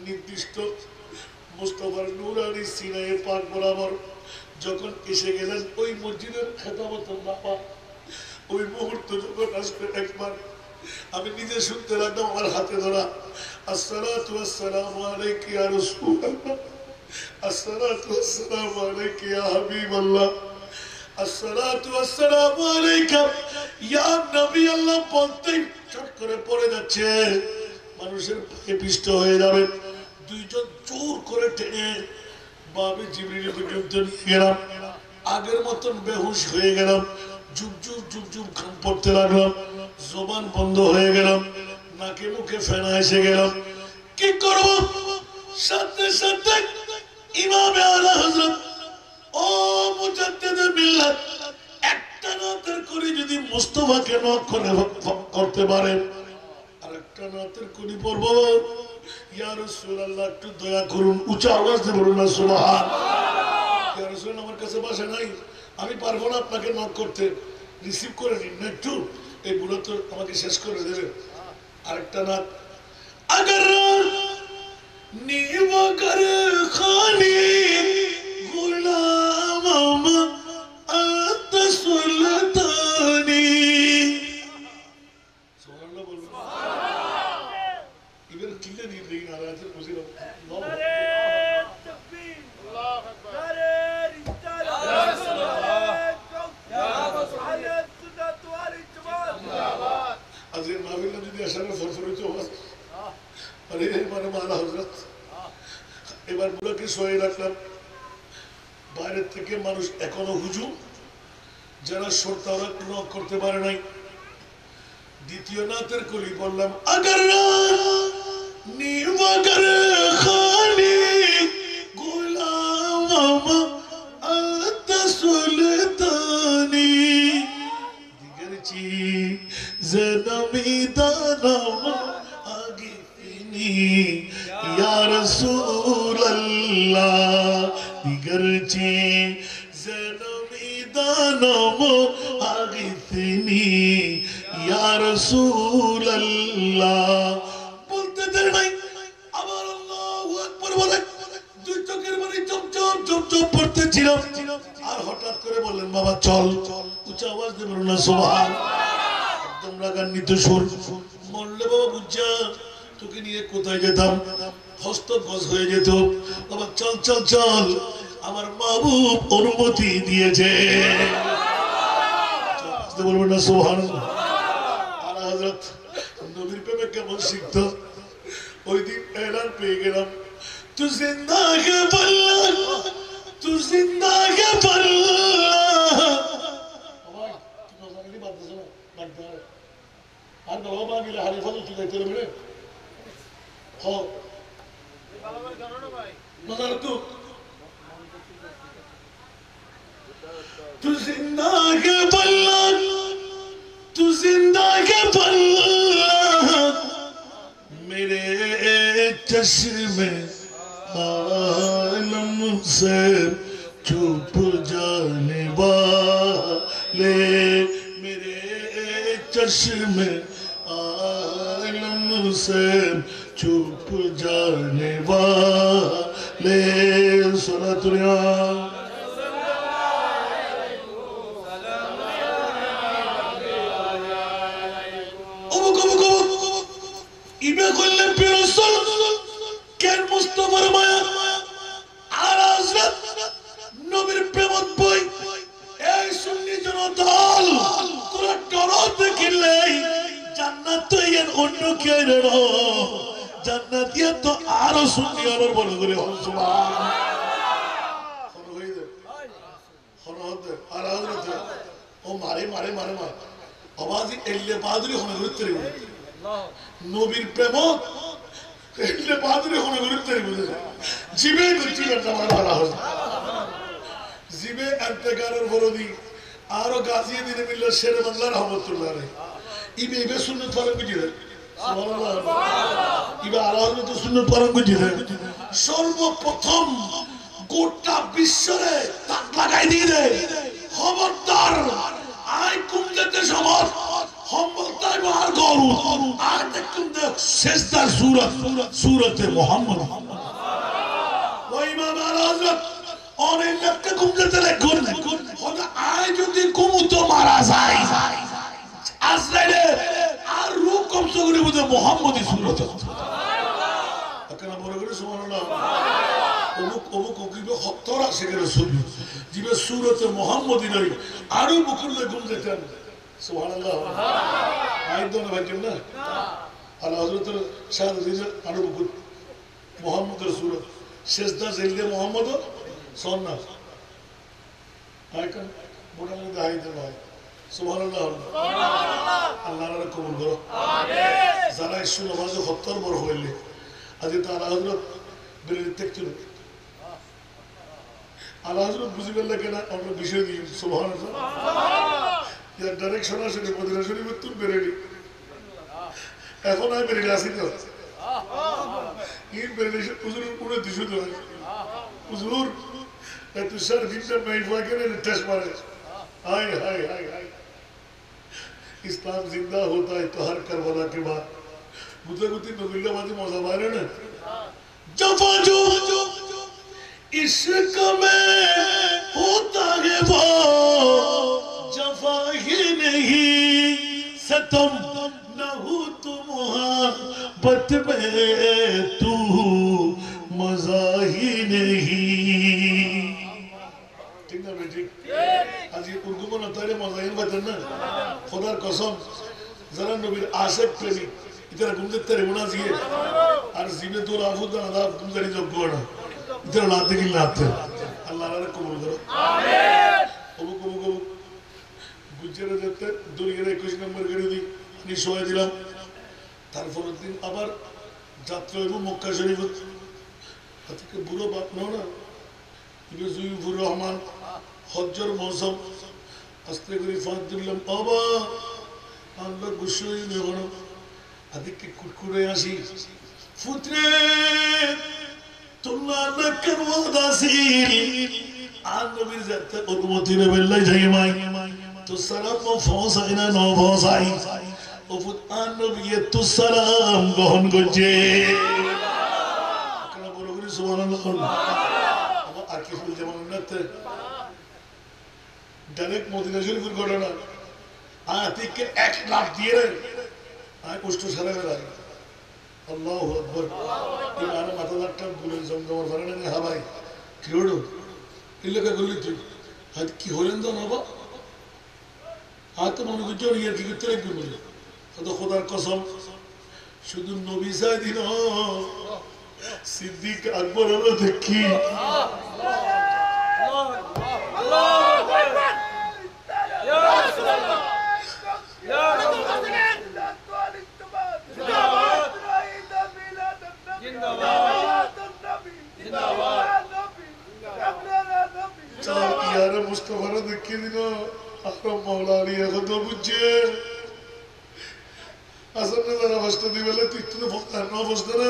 নির্দিষ্ট মুস্তাফার নুরানি সিনায়ে পাক বরাবর যখন এসে গেলেন, ওই মসজিদের খেতামত বাবা, ওই মুহূর্ত যখন আসবে একবার আমি নিজে শুনতে লাগলাম, আমার হাতে ধরা, আসসালাতু আসসালামু আলাইকা ইয়া রাসূলুল্লাহ, আসসালাতু আসসালামু আলাইকা ইয়া হাবিবাল্লাহ, আসসালাতু আসসালামু আলাইকা ইয়া নবী আল্লাহ বলতেই চট করে পড়ে যাচ্ছে, মানুষের পায়ে পিষ্ট হয়ে যাবে। দুইজন জোর করে টেনে বাবে জিবরিল পর্যন্ত নিয়ে গেলাম। আগের মতন বেহুশ হয়ে গেলাম, যুগ যুগ যুগ যুগ ঘাম পড়তে লাগলাম, জবান বন্ধ হয়ে গেলাম, নাকে মুখে ফেনা এসে গেলাম। কি করব? সাথে সাথে ইমামে আলা হযরত ও মুজাদ্দিদে মিল্লাত একটা নাতের করে যদি মুস্তাফাকে নক করে করতে পারে, আর একটা নাতের কলি পড়ব, ইয়া রাসূলুল্লাহ একটু দয়া করুন, উচ্চ আওয়াজ দিয়ে বলুন না সুবহানাল্লাহ। ইয়া রাসূলুল্লাহ আমার কাছে বাসা নাই, আমি পারবো না আপনাকে নক করতে, রিসিভ করে নিন না একটু, এই বুড়ো তো আমাকে শেষ করে দেবে। আরেকটা না, अगर नीव कर खानी गुलाम अत सुल्तानी सुभान अल्लाह बोलो इधर किले नहीं लेकिन आ रहा है मुझे नारे तकबीर अल्लाह अकबर नारे रिसालत या रसूल अल्लाह या रसूल सुन्नत वाल जमात जिंदाबाद अजीर माहफिल ने যদি আশারে ফরফরিত হয় আরে মানে মালা হযরত এবার বুড়াকে সয়ে রাখলাম। বাইরে থেকে মানুষ এখনো হুজুম, যারা সরতারা নক করতে পারে নাই। দ্বিতীয় নাতের কলি বললাম अगर नीव कर खानी गुलाम अत सुल्तानी दिगरची ज़नमीदानम आगिफनी या रसूल अल्लाह दिगरची ज़नमीदानम आगिफनी या रसूल अल्लाह बोलते देर नहीं আবার আল্লাহু আকবার বলে দুই চোখের পানি চমচম চমচম পড়তে ছিল। আর হঠাৎ করে বললেন বাবা চল, উচ্চ আওয়াজ দিয়ে বলুন না সুবহান। একদম রাগান্বিত সুর, মরলে বাবা বুঝা তোকে নিয়ে কোথায় যেতাম, হস্তগজ হয়ে যেত। বাবা চল চল চল, আমার মাহবুব অনুমতি দিয়েছে। বলবেন না সুবহান। আলা হযরত নবীর প্রেমে কেমন শিখতো, ওই দিন এলান পেয়ে গেলাম তু জিন্দা হে বল্লাহ তু জিন্দা হে বল্লাহ। বাবা কি কথা বলি বাদ দাও বাদ দাও আর বাবা গিলা হারি ফল তুই যাইতে রে হ ভালো করে জানো না ভাই মজা তো তু জিন্দা হে বল্লাহ তু জিন্দা হে বল্লাহ मेरे चश्मे आलम से चुप जाने वाले मेरे चश्मे आलम से चुप जाने वाले सुना दुनिया ইবে করলেন পেরসল কেন মুস্তাফার মায়া আর হযরত নবীর প্রেমত বই এই সুন্নি জনদল তোরা ডরত দেখিলে জান্নাত তো এর অন্য কেউ রে জান্নাত দিয়ে তো আরো সুন্নি আলোর বড় করে সুবহান কোন হইছে হরহদ আর হযরত ও মারে মারে মারে মারে আওয়াজই এলে বাদরি হনে ঘুরতে রে নবীর প্রেম এলে বাদরি হনে ঘুরতে রে জিবে করছি না মারা হল জিবে ইন্তেকারের ফরদি আরো গাজী দিনে মিল্লা শেরে বাংলা রহমাতুল্লাহ আলাইহি ইবে ইবে সুন্নাত পড়ে বুঝিরে সুবহানাল্লাহ ইবে আলাদা তো সুন্নাত পড়ে বুঝিরে সর্বপ্রথম গোটা বিশ্বরে তাক লাগাই দিয়ে দে খবরদার আই কুমতে সমাজ সম্বলতাই বাহার করু আর দেখুন দেখ শেষদার সূরতে মুহাম্মদ ওই ইমাম হযরত অনেক লোককে কুমতে লেখুন খোদা আই যদি কুমতো মারা যায় আজরাইলে আর রূপ কবজ করে বুঝে মুহাম্মদি সূরত সুবহানাল্লাহ আকনা বড় করে সুবহানাল্লাহ অমুক অমুক কিবে 70 আছে করে সুবি জিবে সূরতে মুহাম্মদি নই আরো মুকুল্লে গুমতে দেন সুবহানাল্লাহ আইদন ভাইজন না আল্লাহ হযরতের শাহ রিজা আরো মুকুল মুহাম্মদের সূরত শেষদা জেলে মুহাম্মদ সন্না আইকন বড়ালে দাই দেন ভাই সুবহানাল্লাহ সুবহানাল্লাহ আল্লাহর কবুল করো আমিন যারা ইসু নামাজে 70 বড় হইলে আজি তো আল্লাহ হযরত বেরে দেখছিল আল্লাহ হযরত বুঝিবেন না কেন আমরা বিষয় দিই সুবহানাল্লাহ ইয়া ডাইরেকশন আছে মদিনা শরীফের তুল বেরেলি এখন আমি বেরেলি আসি তো ইন বেরেলি হুজুর পুরো দিশু তো হুজুর এত সার দিনটা নাই ফাকেন টেস্ট মারে হাই হাই হাই হাই इस्लाम जिंदा होता है तो हर करबला के बाद गुते गुती नबीलाबादी मौजा बारे ना जफा जो इश्क में होता है वो जफा ही नहीं सतम न हो तो मोहब्बत में तू मजा ही नहीं ठीक ना बेटी आज ये उर्दू में नतारे मजा ही बतन ना खुदार कसम जरा नबीर आशिक प्रेमी इधर घूमते तेरे मुना जिए और जीने तो राफुद ना दाफ तुम जरी जो गोड़ा इधर लाते की लाते अल्लाह ने कबूल करो आमीन कबूल गुजरे जाते दुनिया रे कुछ नंबर करी दी निशोय दिलाम तारफर दिन আবার যাত্রা হইব মক্কা শরীফ আজকে বুড়ো বাপ নাও না ইবে জুইফুর রহমান হজ্জর মৌসুম আস্তে করে ফাঁদ দিলাম বাবা আমরা গুছই নেব না আদিকে কুকুরে আসি ফুতরে তোমরা না কেন দাসিল আর নবীর যাতে অনুমতি নেবেন লাই যাই মাই তো সালাম ফসাই না ন ফসাই ও ফুত আর নবী তো সালাম গ্রহণ করছে কেন বড় করে সুবহানাল্লাহ আমার আর কি ফুল যেমন না ডাইরেক্ট মদিনা শরীফের ঘটনা আতিকে 1 লাখ দিয়ে আয় কষ্ট সারা গেল আল্লাহু আকবার ইমানে মাথাটা বলে জমজমার ফারে না হ্যাঁ ভাই কি হলো ইল্লাকা করলি তুই আজ কি হলেন তো না বা তো মনে করছো ইয়ার কি করতে লাগবে বলে তো খোদার কসম শুধু নবী সাইদিন সিদ্দিক আকবর হলো দেখি আল্লাহু আকবার ইয়া রাসূলুল্লাহ ইয়া রাসূলুল্লাহ मुस्तफा देखिए दिनो अकरम मौलानी এখন বুঝছে আসলে যারা বসতে দিবেলে তুই তো ফোন না বসতে না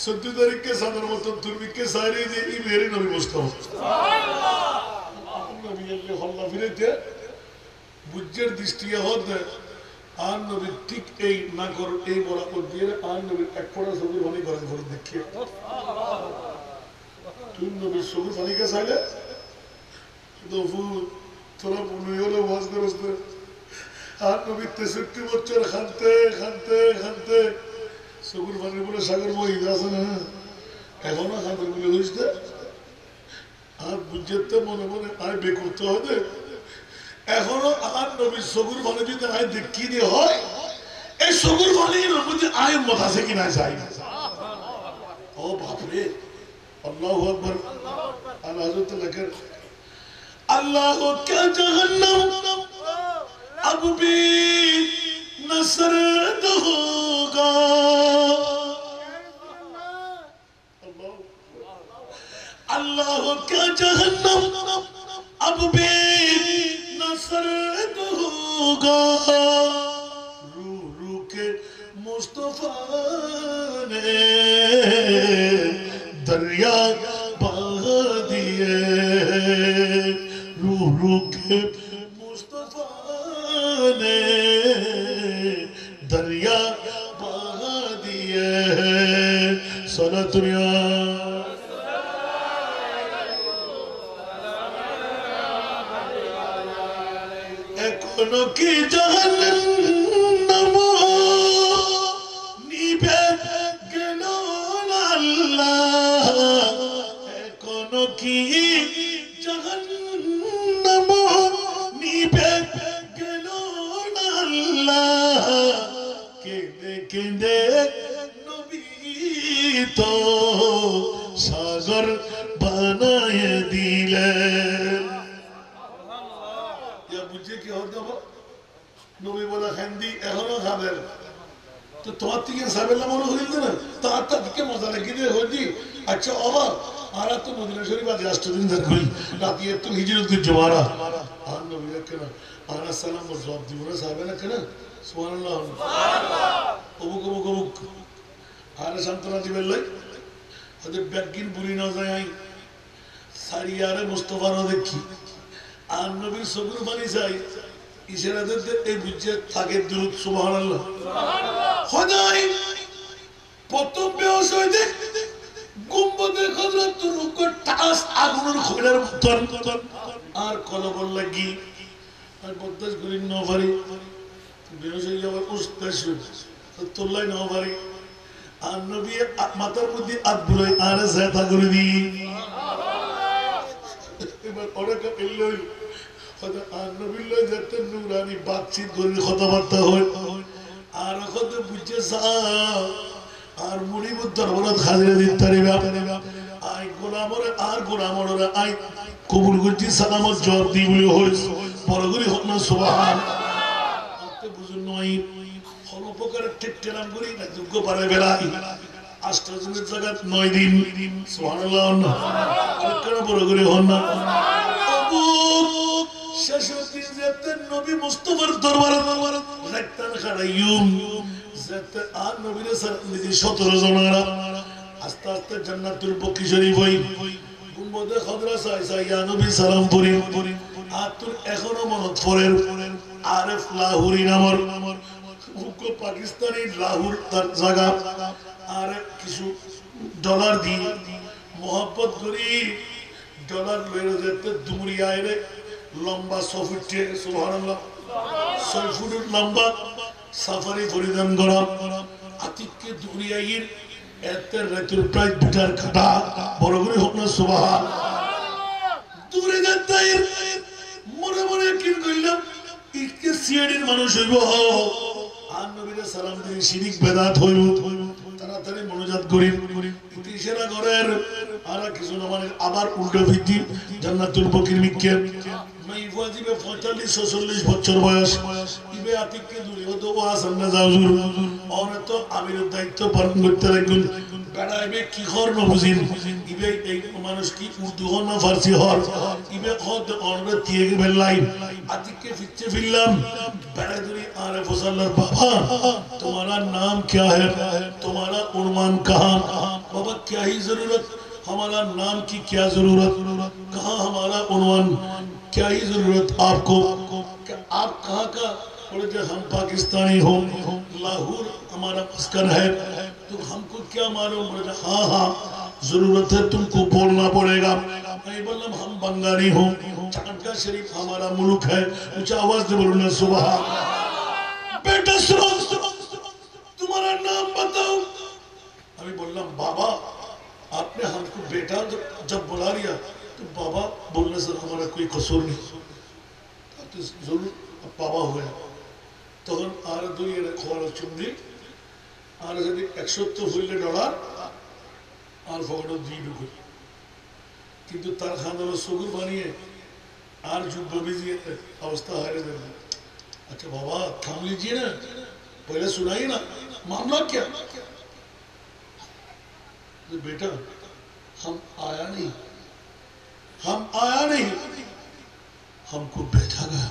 14 তারিখে সাদর মত তুরবিকে সাইরে যে ই মেরে নবী মুস্তাফা সুবহানাল্লাহ নবী আল্লাহ আল্লাহ ফিরেতে বুঝের দৃষ্টি হদ আর নবী ঠিক এই না কর এই বলা কর দিয়ে আর নবী এক পড়া সবুর বাণী করে করে দেখিয়ে তুই নবী সবুর বাণী কে চাইলে দফু তোরা মনে হলো ওয়াজ করতে আর নবী 63 বছর খানতে খানতে খানতে সবুর বাণী বলে সাগর বই আছে না এখনো খানতে বলে হইছে আর বুঝতে মনে মনে আয় বে করতে হবে এখনো আর নবী সবুর বাণী যদি আয় দেখি দিয়ে হয় এই সবুর বাণীর মধ্যে আয় মত আছে কিনা চাই ও বাপ রে আল্লাহু আকবার আল্লাহ হযরত লেখেন अल्लाह क्या जहन्नम अब भी नसरत होगा अल्लाह क्या जहन्नम अब भी नसरत होगा रू रू के मुस्तफा ने दरिया बहा दिए रू के मुस्तफा ने दरिया बहा दिए सना दुनिया एकोनो की जहन्नम निभे गेलो अल्लाह एकोनो की जहन्नम निभे गेलो अल्लाह केंदे केंदे नबी तो सागर बनाए दिले या बुझे কি হতো নবী বলা খান্দি এখনো খাবেন তো তোমার থেকে সাবেলা মনে হইল না তার থেকে মজা লেগে দিয়ে হইদি আচ্ছা অবাক আর তো মদিনা শরীফ আজ 8 দিন ধরে কই রাতে তো হিজরত করে জমারা আর নবী কেন আর সালাম জবাব দিব না সাবেলা কেন সুবহানাল্লাহ সুবহানাল্লাহ ওবুক ওবুক ওবুক আর শান্তনা দিবেন লাই ওদের ব্যাগিন বুড়ি না যায় সারিয়ারে মুস্তাফার দেখি আর নবীর সবুর বানি যাই ইশারা দিতে এই বুঝে থাকে দুরূদ সুবহানাল্লাহ খোদাই প্রথম বেহস হইতে গুম্বদে হযরতুল রুকুর টাস আগুনের খোলার মতন আর কলবল লাগি আর বদ্দাস করি নভারি বেহস হয়ে যাওয়ার উস্তাস তোলাই নভারি আর নবী মাথার মধ্যে হাত বুলাই আর জাতা করে দি এবার অনেক এলোই হয়তো আর নবীর লয় যেতে নুরানি বাতচিত করে কথাবার্তা হয় আর কত বুঝছে আর মুড়িবুর দরবারত হাজিরা দিতে আই গোলামরে আর গোলামরে আই কবুল করছি সালামত জবাব দি বলে হইস বড় করে হোক না সুবহান আপনি বুঝুন নয় হলো প্রকারের ঠিক টেরাম করি না যোগ্য পারে বেলাই আষ্টজনের জায়গাত 9 দিন সুবহানাল্লাহ না কেন বড় করে হন না শেষ দিন যেতে নবী মুস্তাফার দরবারে রাখতেন খাড়াইয়ুম যেতে আর নবীর সাথে 17 জনেরা আস্তে আস্তে জান্নাতুল বকি শরীফ হই গুম্বদে খদরা সাইসা ইয়া নবী সালাম পড়ি আর তোর এখনো মনত পড়ে আরেফ লাহুরি নামর হুকো পাকিস্তানি লাহুর তার জায়গা আর কিছু ডলার দি মোহাব্বত করি ডলার লয়ে যেতে দুমুরিয়া এর লম্বা 6 ফুট সুবহানাল্লাহ 6 ফুট লম্বা সাফারি পরিধান করা আতিককে দুমুরিয়ার এতে রাতের প্রায় 2টার কাটা বড় করে হোক না সুবহান দূরে যেতে মনে মনে কি কইলাম ইকে সিয়াড়ির মানুষ হইব আর নবীর সালাম দিয়ে শিরিক বেদাত হইব তাড়াতাড়ি মনোজাত করি ইতিশারা করেন আর কিছু না মানে আবার উল্টো ভিত্তি জান্নাতুল বকির মিক্কে মাই ওয়াজিবে 45 46 বছর বয়স ইবে আতিককে দূরে হতো ওয়াজ আমরা যাওজুর আর তো আমিরের দায়িত্ব পালন করতে লাগুন বেড়াইবে কি খর না বুঝিন ইবে এই মানুষ কি উর্দু হন না ফারসি হর ইবে খদ অনবে দিয়ে বেলাই আতিককে ফিরতে ফিরলাম বেড়াই দূরে আরে ফসল্লার বাবা तुम्हारा नाम क्या है तुम्हारा उन्मान कहाँ बाबा क्या ही जरूरत हमारा नाम की क्या जरूरत कहाँ हमारा उन्मान क्या ही जरूरत आपको आप कहाँ का बोले जो हम पाकिस्तानी हो लाहौर हमारा मस्कन है तो हमको क्या मालूम बोले हाँ हाँ जरूरत है तुमको बोलना पड़ेगा नहीं बोलना हम बंगाली हो चांदका शरीफ हमारा मुल्क है ऊंचा आवाज से बोलना सुबह बेटा सुनो तुम्हारा नाम बताओ अभी बोलना बाबा आपने हमको बेटा जब बुला लिया तो बाबा बोलने से हमारा कोई कसूर नहीं तो जरूर बाबा हुआ তখন আর দুই এর খবর চুমদি আর যদি 170 হইলে ডলার আর ফটো দুই ঢুকে কিন্তু তার খানদান সগুর বানিয়ে আর যুদ্ধ বিজিয়ে অবস্থা হারিয়ে দেবে अच्छा बाबा थाम लीजिए ना पहले सुनाइए ना मामला क्या तो बेटा हम आया नहीं हमको भेजा गया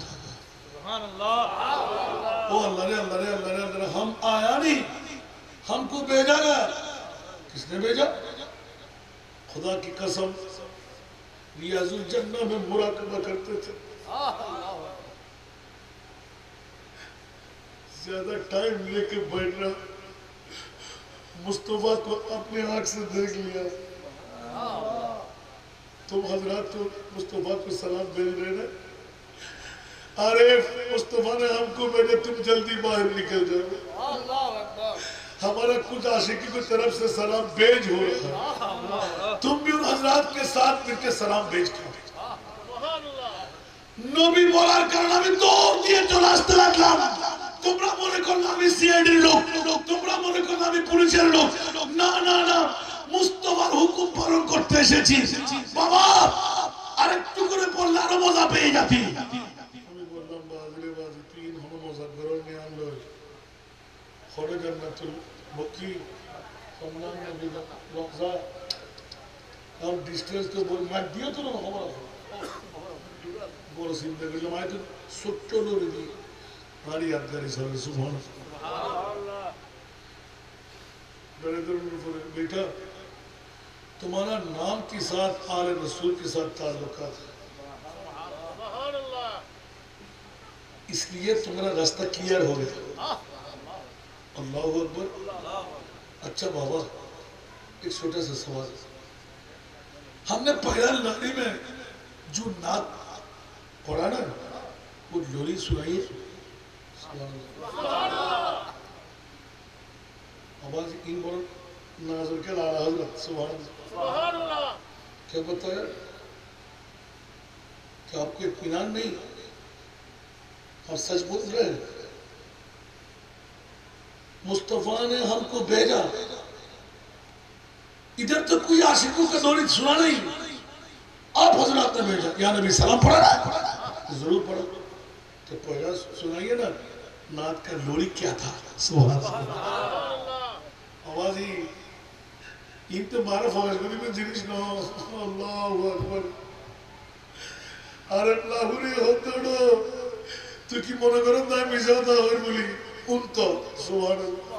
ओ अल्लाह रे अल्लाह रे अल्लाह रे अल्लाह हम आया नहीं हमको भेजा गया किसने भेजा खुदा की कसम रियाजुल जन्नह में मुराकबा करते थे ज्यादा टाइम लेके बैठना मुस्तफा को अपने आंख से देख लिया तुम हजरात तो मुस्तफा को सलाम भेज रहे ना अरे मुस्तफा ने हमको भेजे तुम जल्दी बाहर निकल जाओ हमारा कुछ आशिकी की तरफ से सलाम भेज हो रहा तुम भी उन हजरात के साथ मिलकर सलाम भेज कर नबी बोलार करना भी दौड़ दिए चले আসতে লাগলাম তোমরা মনে করলে আমি সিআইডির লোক তোমরা মনে করলে আমি পুলিশের লোক না না না মুস্তাফার হুকুম পালন করতে এসেছি বাবা আরেকটু করে পড়লে আরো মজা পেয়ে যাবি আমি বললাম বাজলে বাজি তুই হলো মজা করো নিয়ে আনলো খড়ে জান্নাতুল বকি সম্মান নবী রওজা আর ডিস্টেন্স তো বল মার দিও তো না খবর বড় চিন্তা করলাম হয়তো ছোট্ট লড়ে দিই हमारी यादगारी सर सुभान बेटा तुम्हारा नाम के साथ आले रसूल के साथ ताल्लुकात है اس لیے تمہارا راستہ کلیئر ہو گیا. اللہ اکبر. اچھا بابا ایک چھوٹا سا سوال. ہم نے پہلا لڑی میں جو نعت پڑھا نا وہ لوری سنائیے. آواز ان بڑا ناظر کے لالا حضرت سبحان اللہ. کیا بتایا کہ آپ کو اطمینان نہیں؟ آپ سچ بول رہے ہیں. مصطفیٰ نے ہم کو بھیجا ادھر تو کوئی عاشقوں کا دور سنا نہیں. آپ حضرات نے بھیجا یا نبی سلام پڑھا رہا ہے. ضرور پڑھا. تو پہلا سنائیے نا نعت کا لوری کیا تھا. سبحان اللہ. آواز ہی ان تو بارہ فوج کو بھی جنس نہ ہو. اللہ اکبر. ارے لاہوری ہوتا ڈو تو کی منا کرم دائیں میزاتا ہوئے بولی ان تو سبحان اللہ.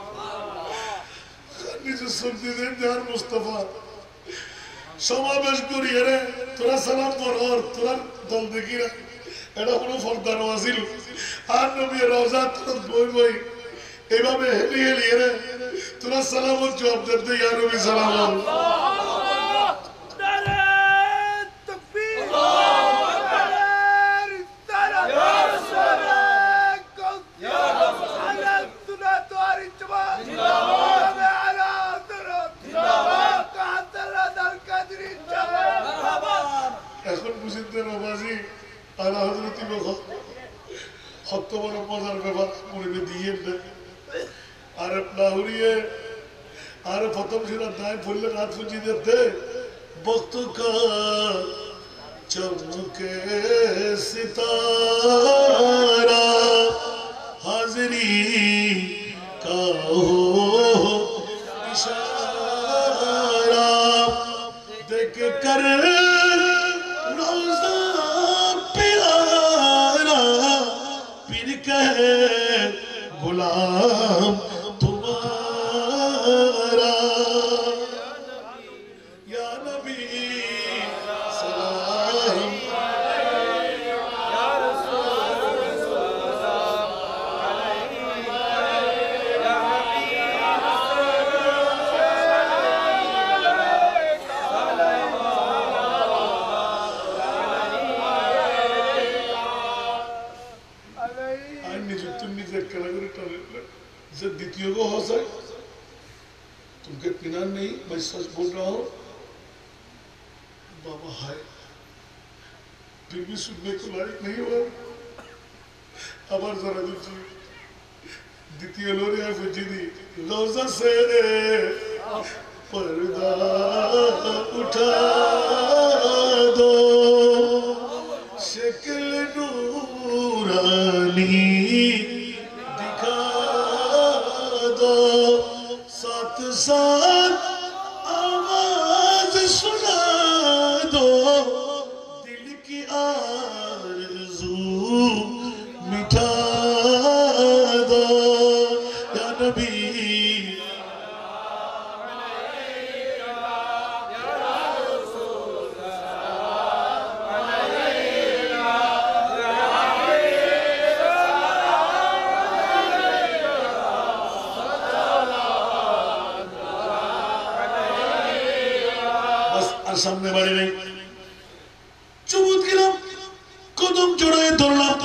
نیچے سنتی دیں جار مصطفیٰ شما بشکری ہے تورا سلام پر اور تورا دل دیکھی رہا ایڈا کنو فردان واسیل آن نبی روزات ترد بوئی بوئی ایبا میں ہلی ہلی ہے تورا سلام اور جواب دیتے یا نبی سلام. আলা হযরতি বড় মজার ব্যাপার মনে দিয়ে আরে লাহুরিয়ে আরে প্রথম সিরা দায় বললে রাত ফুঁজি দিতে বক্ত কা চমকে সিতারা হাজরি কা হো ইশারা দেখ কর غلام تمہارا یا نبی سلام یا رسول سلام یا দ্বিতীয় গো ہو سکے تم کے اطمینان نہیں میں سچ بول رہا ہوں. بابا ہائے پھر بھی سننے کو لائق نہیں ہوا. আবার ذرا দিচ্ছি দ্বিতীয় লোরি ہے فجدی روزہ سے پردہ اٹھا دو شکل نورانی ساتھ آواز سنا دو دل کی آرزو مٹھا دو یا نبی সামনে বাড়ি নেই চুমুত গেলাম কদম জোড়ায় ধরলাম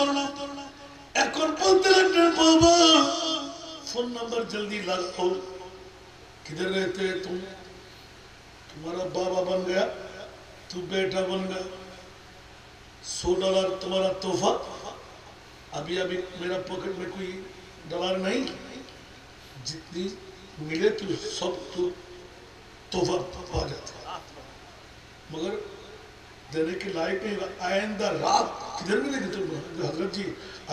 এখন বলতে লাগলেন বাবা ফোন নাম্বার জলদি লাগাও किधर रहते हैं तुम तुम्हारा बाबा बन गया तू बेटा बन गया $100 तुम्हारा तोहफा अभी अभी मेरा पॉकेट में कोई डॉलर नहीं जितनी मिले तो सब तो तोहफा आ जाता मगर देने के लायक नहीं. आइंदा रात किधर मिलेगी तुम हजरत जी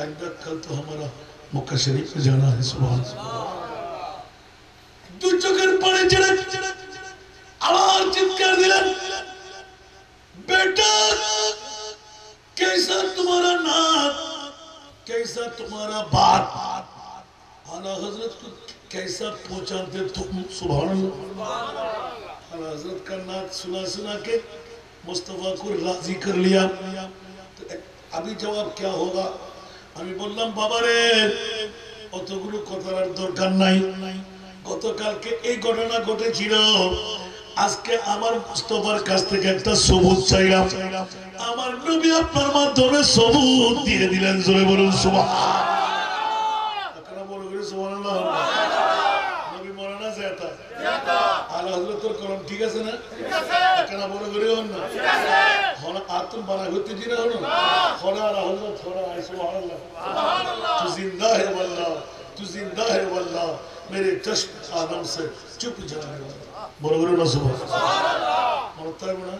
आइंदा कल तो हमारा मक्का शरीफ में जाना है. सुभान दो चक्कर पड़े चढ़े आवाज चित्कार दिला बेटा कैसा तुम्हारा नाम कैसा तुम्हारा बात आला हजरत को कैसा पहुंचाते तुम. सुभान अल्लाह. हजरत का नात सुना के मुस्तफा को राजी कर लिया. तो अभी जवाब क्या होगा আমি বললাম বাবারে অতগুলো কথার আর দরকার নাই, গতকালকে এই ঘটনা ঘটেছিল, আজকে আমার মুস্তাফার কাছ থেকে একটা সবুজ চাইলাম, আমার নবী আপনার মাধ্যমে সবুজ দিয়ে দিলেন। জোরে বলুন সুবহানাল্লাহ। আপনারা বড় করে সুবহানাল্লাহ। নবী মরানা যেটা আলা হযরতের কলম ঠিক আছে না? আপনারা বড় করে হন না, হন আতুম বানা করতে দিনা হন খোদা আলা হযরত খোদা সুবহানাল্লাহ সুবহানাল্লাহ। তু জিন্দা है वल्लाह, तू जिंदा है वल्लाह, मेरे चश्म आदम से चुप जाने वाला। বড় করে না সুবহানাল্লাহ। মনে থাকবে না?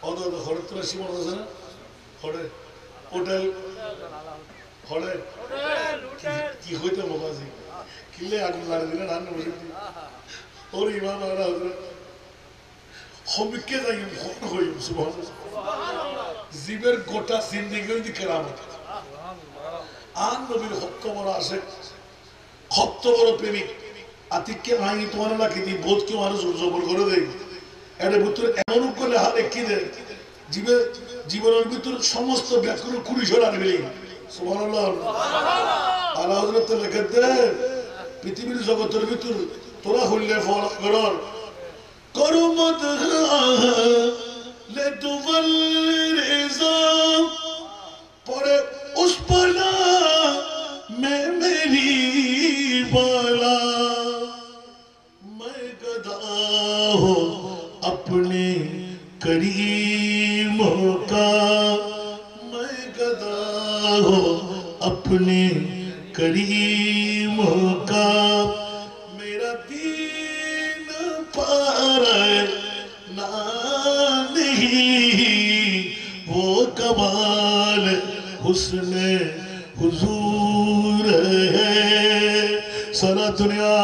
অদো খরতরা সীমা আছে না? খড়ে হোটেল খড়ে কি হইতো বাবাজি কিলে আগুন লাগা দিলেন আর না বসে ওর ইমাম আলা হযরত হমিকে যাই ফোন হই সুবহানাল্লাহ। জীবের গোটা জিন্দেগি দি কেরামত আর নবীর হত্য বড় আশিক, হত্য বড় প্রেমিক, আতিককে আইনি তোমার লাখি দি বোধকে মানুষ জবর করে দেয়। এর ভিতরে এমন করলে হারে কি দেয় জীবনের ভিতরে সমস্ত ব্যাকুল কুড়ি সরান মিলে সুবহানাল্লাহ। আলা হযরত লেখে দে পৃথিবীর জগতের ভিতর তোরা হইলে ফল করর করো মত লে তুবল রেজা পরে उस पला में मेरी बाला मैं गदा हो अपने करीमों का, मैं गदा हो अपने करीमों का, मेरा दीन पार ना नहीं वो कमाल हुस्ने हुजूर है सारा दुनिया।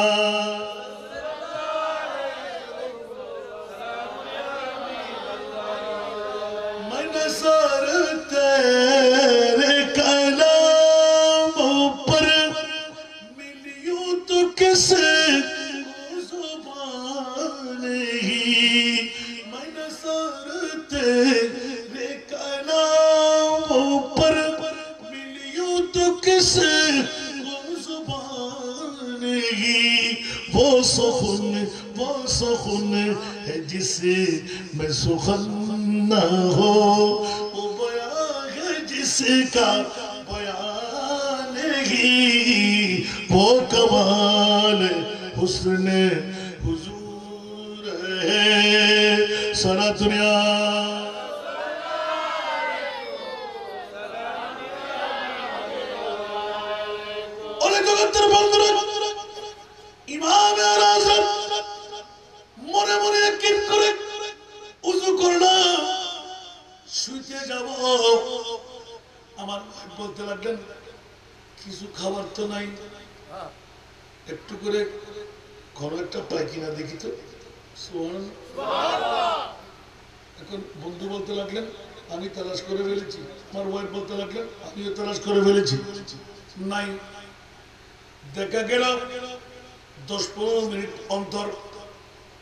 मन सर तेरे कलाम पर मिलियो तो किसे जुबान ही, मन सर तेरे कलाम पर तो किसे वो जुबान ही, वो सुखन है जिसे मैं सुखन ना हो, वो बयां है जिसका बयान ही, वो कमाल हुस्न हुजूर है सारा दुनिया। ইমাম আযম মনে মনে কি করে উযু করলাম শুইতে যাব, আমার বলতে লাগলেন কিছু খাবার তো নাই, একটু করে ঘর একটা পায়খানা দেখি তো সুবহানাল্লাহ। এখন বন্ধু বলতে লাগলেন আমি তালাশ করে ফেলেছি, আমার ওয়াইফ বলতে লাগলেন আমিও তালাশ করে ফেলেছি, নাই। দেখা গেল 10-15 মিনিট অন্তর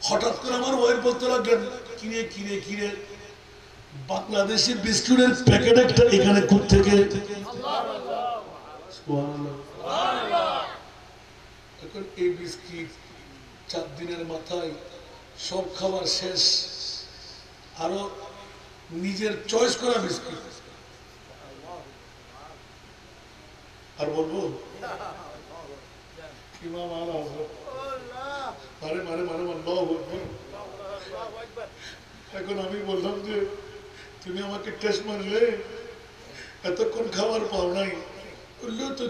হঠাৎ করে আমার ওয়াইফ বলতে লাগলেন কিরে কিরে কিরে বাংলাদেশি বিস্কুটের প্যাকেট একটা এখানে কোথ থেকে। এখন এই বিস্কিট 4 দিনের মাথায় সব খাবার শেষ, আরো নিজের চয়েস করা বিস্কিট, আর বলবো এখন আমি বললাম যে তুমি আমাকে টেস্ট মারলে এতক্ষণ খাবার পাও নাই, বললেও তো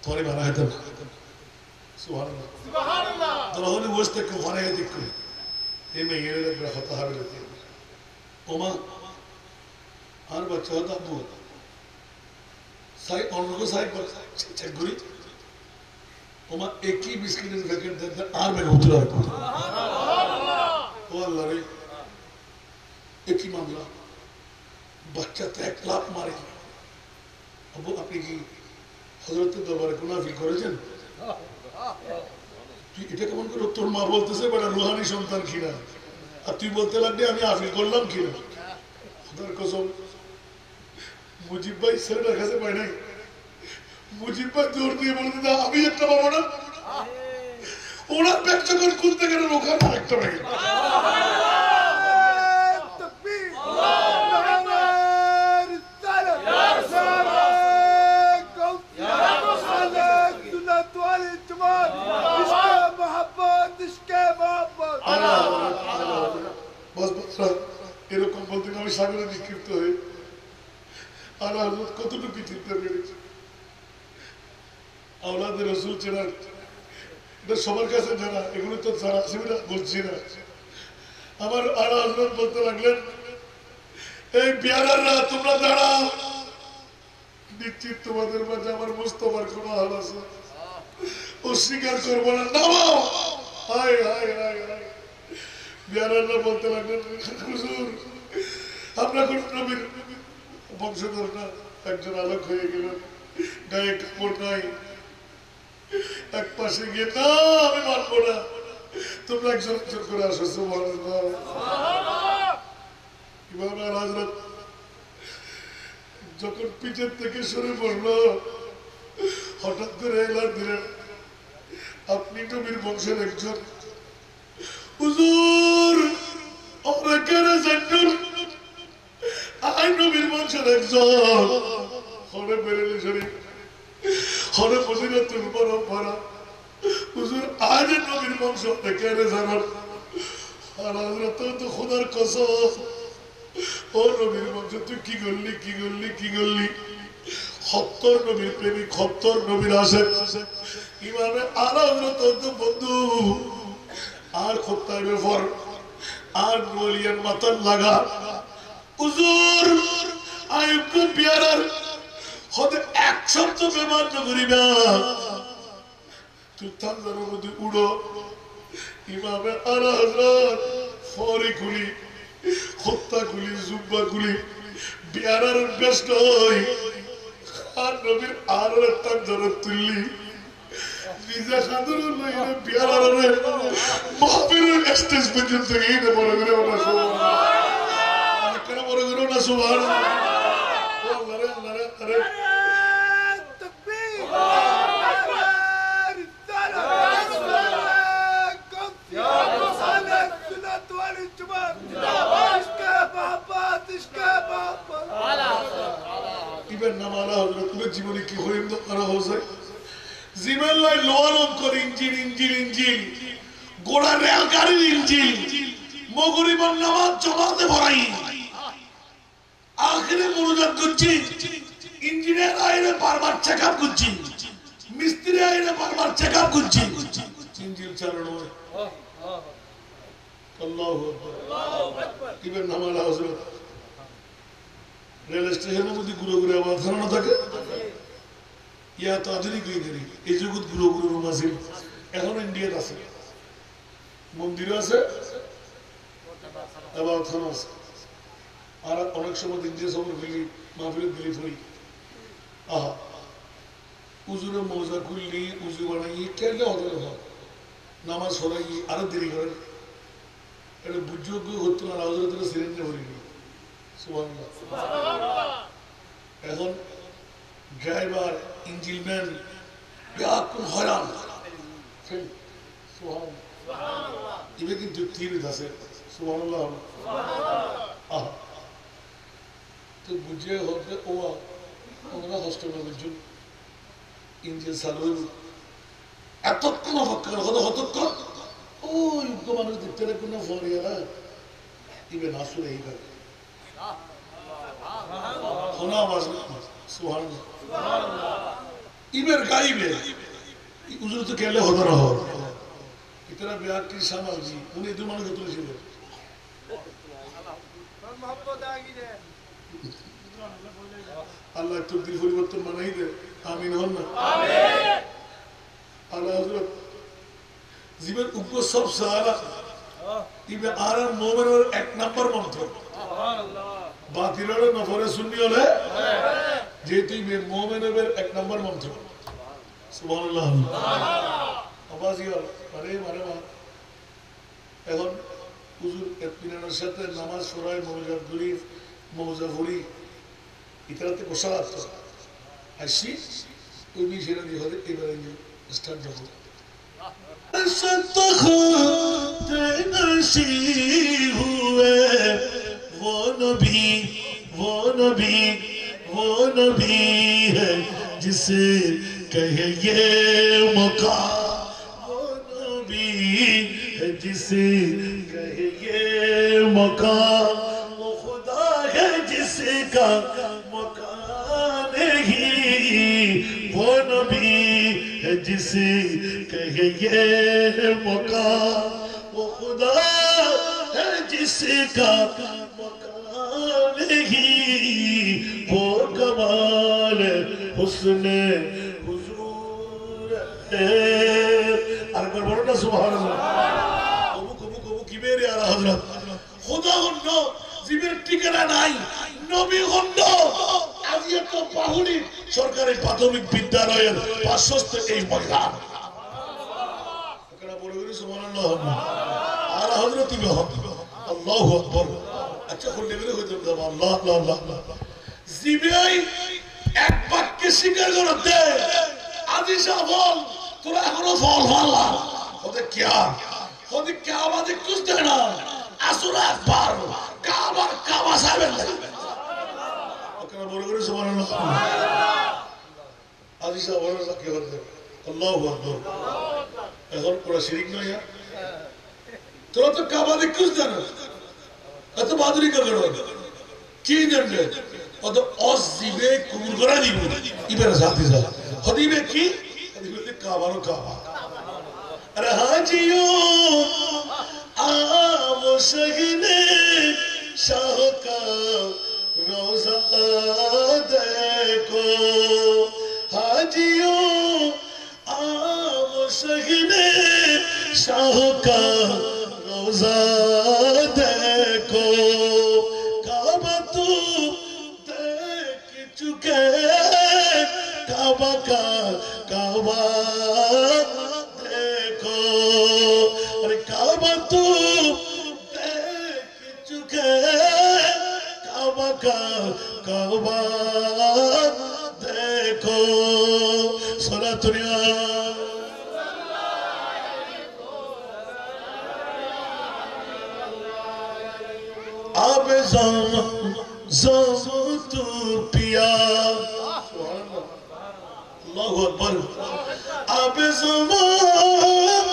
তোমারই মারা হয়তো সুবহানাল্লাহ বসতে ওখানে দিক এই মেয়ের হতা হবে ওমা আর বাচ্চা হতো আব্বু সাই অন্য সাই চেক করি ওমা একই বিস্কিটের প্যাকেট দেন আর মেঘ উত্তর হয় ও আল্লাহ রে একই মামলা বাচ্চা তো 1 লাখ মারে। আব্বু আপনি কি হযরতের দরবারে গুনাহ ফিল করেছেন? তুই এটা কেমন করে তোর মা বলতেছে বেটা রুহানি সন্তান কিনা আর তুই বলতে লাগলি আমি আফিল করলাম কিনা খোদার কসম মুজিব ভাই ছেলেটার কাছে পাই নাই মুজিব ভাই জোর দিয়ে বলতে দা আমি একটা পাবো না ওনার ব্যাগ যখন খুলতে গেলেন ওখানে আরেকটা ব্যাগ এরকম বলতে আমি সাগরে নিক্ষিপ্ত হয়ে আর হযরত কতটুকু চিন্তা করেছি আওলাদে রাসূল চেনার এটা সবার কাছে জানা এগুলো তো যারা আসিবিরা বলছি না আমার আর হযরত বলতে লাগলেন এই পেয়ারারা তোমরা দাঁড়াও নিশ্চিত তোমাদের মাঝে আমার মুস্তাফার কোন হাল আছে অস্বীকার করবো না নামাও হায় হায় হায় হায় পেয়ারারা বলতে লাগলেন হুজুর আমরা কোন নবীর বংশধর না একজন আলোক হয়ে গেলেন গায়ে কাপড় নাই এক পাশে গিয়ে না আমি মানবো না তোমরা একজন একজন করে আসো সুবহানাল্লাহ ইমাম হযরত যখন পিঠের থেকে সরে পড়লো হঠাৎ করে এলার দিলেন আপনি নবীর বংশের একজন হুজুর আমরা কেন জানুন আই নবীর বংশের একজন হরে বেরেলি শরীফ হরে ফজিলতুল পরম্পরা হুজুর আজ নবীর বংশ কেন জানুন আর হযরত তো খোদার কসম ও নবীর বংশ তুই কি করলি কি করলি কি করলি 70 নবীর প্রেমিক 70 নবীর আশেক ইমামে আলা হযরত তো বন্ধু আর খোদার ব্যাপার আর নলিয়ান মাথার লাগা হুজুর আইয়ুব পিয়ারার হতে এক শব্দ বেমান করিবা তুই তার মধ্যে উড়ো ইমামে আলা হযরত ফরি খুলি খোত্তা খুলি জুব্বা খুলি বিয়ারার ব্যস্ত হই আর নবীর আর তার জরত তুললি নিজে খাদুর লইলে বিয়ারার মাহফিলের স্টেজ পর্যন্ত গিয়ে বড় করে ওটা সুবহানাল্লাহ কেন বড় করে ওটা সুবহানাল্লাহ আল্লাহ রে আল্লাহ রে আরে জীবনে কি হইম করা হয়েছে জীবন লাই লোয়ার অঙ্কর ইঞ্জিল ইঞ্জিল ইঞ্জিল গোড়া রেল গাড়ির ইঞ্জিল মগরিবার নামাজ জমাতে ভরাই আখেরে মনোযোগ করছি ইঞ্জিনিয়ার আইনে বারবার চেক আপ করছি মিস্ত্রি আইনে বারবার চেক আপ করছি ইঞ্জিল চালানো আল্লাহু আকবার ইবেন নামাজ হযরত রেল স্টেশনের মধ্যে ঘুরে ঘুরে আবার ধারণা থাকে ইয়া তো আধুনিক হয়ে গেলি এই জগৎ ঘুরে ঘুরে রুম আছে এখন ইন্ডিয়ান আছে মন্দিরও আছে আবার থানা আছে আর অনেক সময় ইন্ডিয়া সফর ফেলি মাহফিলের দিলি ফেলি আহা উজুরে মৌজা খুললি উজু বানাই কেলে হতে হয় নামাজ সরাই আরো দেরি করেন এটা বুঝযোগ্য হতো না রাজনীতি সিলেন্ডে ভরিনি এখন ড্রাইভার ইঞ্জিনম্যান ব্যাকুল হয়রান ইবে কিন্তু তীর আছে সুবহানাল্লাহ তো বুঝে হবে ওরা হস্টেলের জন্য ইঞ্জিন চালু এতক্ষণ অপেক্ষা হতো হতক্ষণ ওই মানুষ দেখতে কোনো ফরিয়ারা ইবে না শুনে এইভাবে होना आवाज सुभान इबर गाइबे उजर तो कहले होता रहो इतना ब्याह की सामाल जी उन्हें दो मानो तो चले अल्लाह तो दिल परिवर्तन मनाई दे आमीन हो ना आमीन अल्लाह हजरत जीवन उनको सब सहारा इबे आरा मोमेन और एक नंबर मंत्र বাতিলের নফরে সুন্নি হলে যেহেতু মুমিনের এক নম্বর মন্ত্র সুবহানাল্লাহ আবাসিও মানে মানে এখন হুজুর এতমিনানের সাথে নামাজ পড়ায় মৌজাগুলি মৌজাফুরি ইতারাতে বসার আসছি ওই বিষয়টা দিয়ে হলে এবারে স্টার্ট যাবো हुए वो नबी है जिसे कहे ये मौका वो नबी है जिसे कहे ये मौका वो खुदा है जिसका मौका नहीं वो नबी है जिसे कहे ये मौका वो खुदा है जिसका मौका नहीं वो कमाल हुस्न हुजूर है अरबर बोलो ना सुभान अल्लाह कबू की मेरे आला हजरत खुदा गन्ध জীবের ঠিকানা নাই নবী গন্ড আজ এত বাহুলি সরকারি প্রাথমিক বিদ্যালয়ের পার্শ্বস্থ এই ময়দান আপনারা বলে গেলে সুবহানাল্লাহ আর হযরত আল্লাহু আকবার আচ্ছা খুললে গেলে হইতো আল্লাহ আল্লাহ আল্লাহ জিবেই এক বাক্যে স্বীকার করতে আজি সাফল তোরা এখনো ফল ফালা ওদের কি আমাদের কুছতে না আসুরা একবার কাবা সাহেবের লাগবে আপনারা বলে গেলে সুবহানাল্লাহ আজি সাফল কি হচ্ছে আল্লাহু আকবার এখন পুরো শিরিক নয় তোরা তো কাবা দেখছিস না এত বাদুরি কাগড় কি জানবে অত অজিবে কুবুল করা দিব ইবের সাথে সাথে হদিবে কি হদিবে কাবারও কাবা আরে হাজিও आओ सगने शाह का रोजा देखो हाजियों आओ सगने शाह का रोजा देखो काबा तू देख चुके काबा का काबा देखो अरे काबा तू देख चुके काबा का काबा देखो सोना दुनिया अब ज़म तू पिया अल्लाहु अकबर अब ज़मान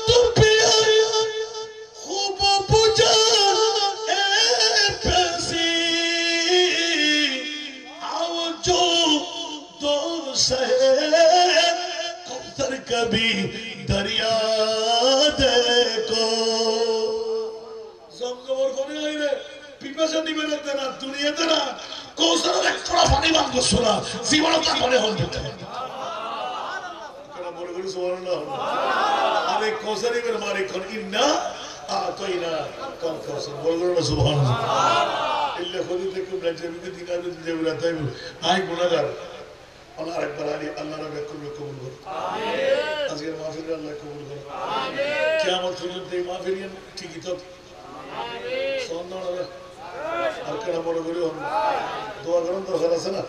तू पिया खूब बुझा ए प्यासी आओ जो दो सहे कौसर कभी दरिया देखो जमजमर कोने आई रे पिपासा निबे लगते ना दुनियाते ना कौसर एक थोड़ा पानी मांग दो सुना जीवन का पानी होल देते कना बोले बोले सुभान अल्लाह अरे कौसर ही मेरे मारे कौन इन्ना तो इना कौन कौसर बोल बोले सुभान अल्लाह इल्ले खुदी ते क्यों नज़र भी के दिना भी जब रहता है आई गुनाहगार अल्लाह रब बराली अल्लाह रब कबूल करो आमीन अज़ीर माफ़ी अल्लाह कबूल करो आमीन क़यामत सुनत दे माफ़ी ठीक ही तो आमीन सोना वाला আর কেন বড় করে হন দোয়া করেন দরকার আছে না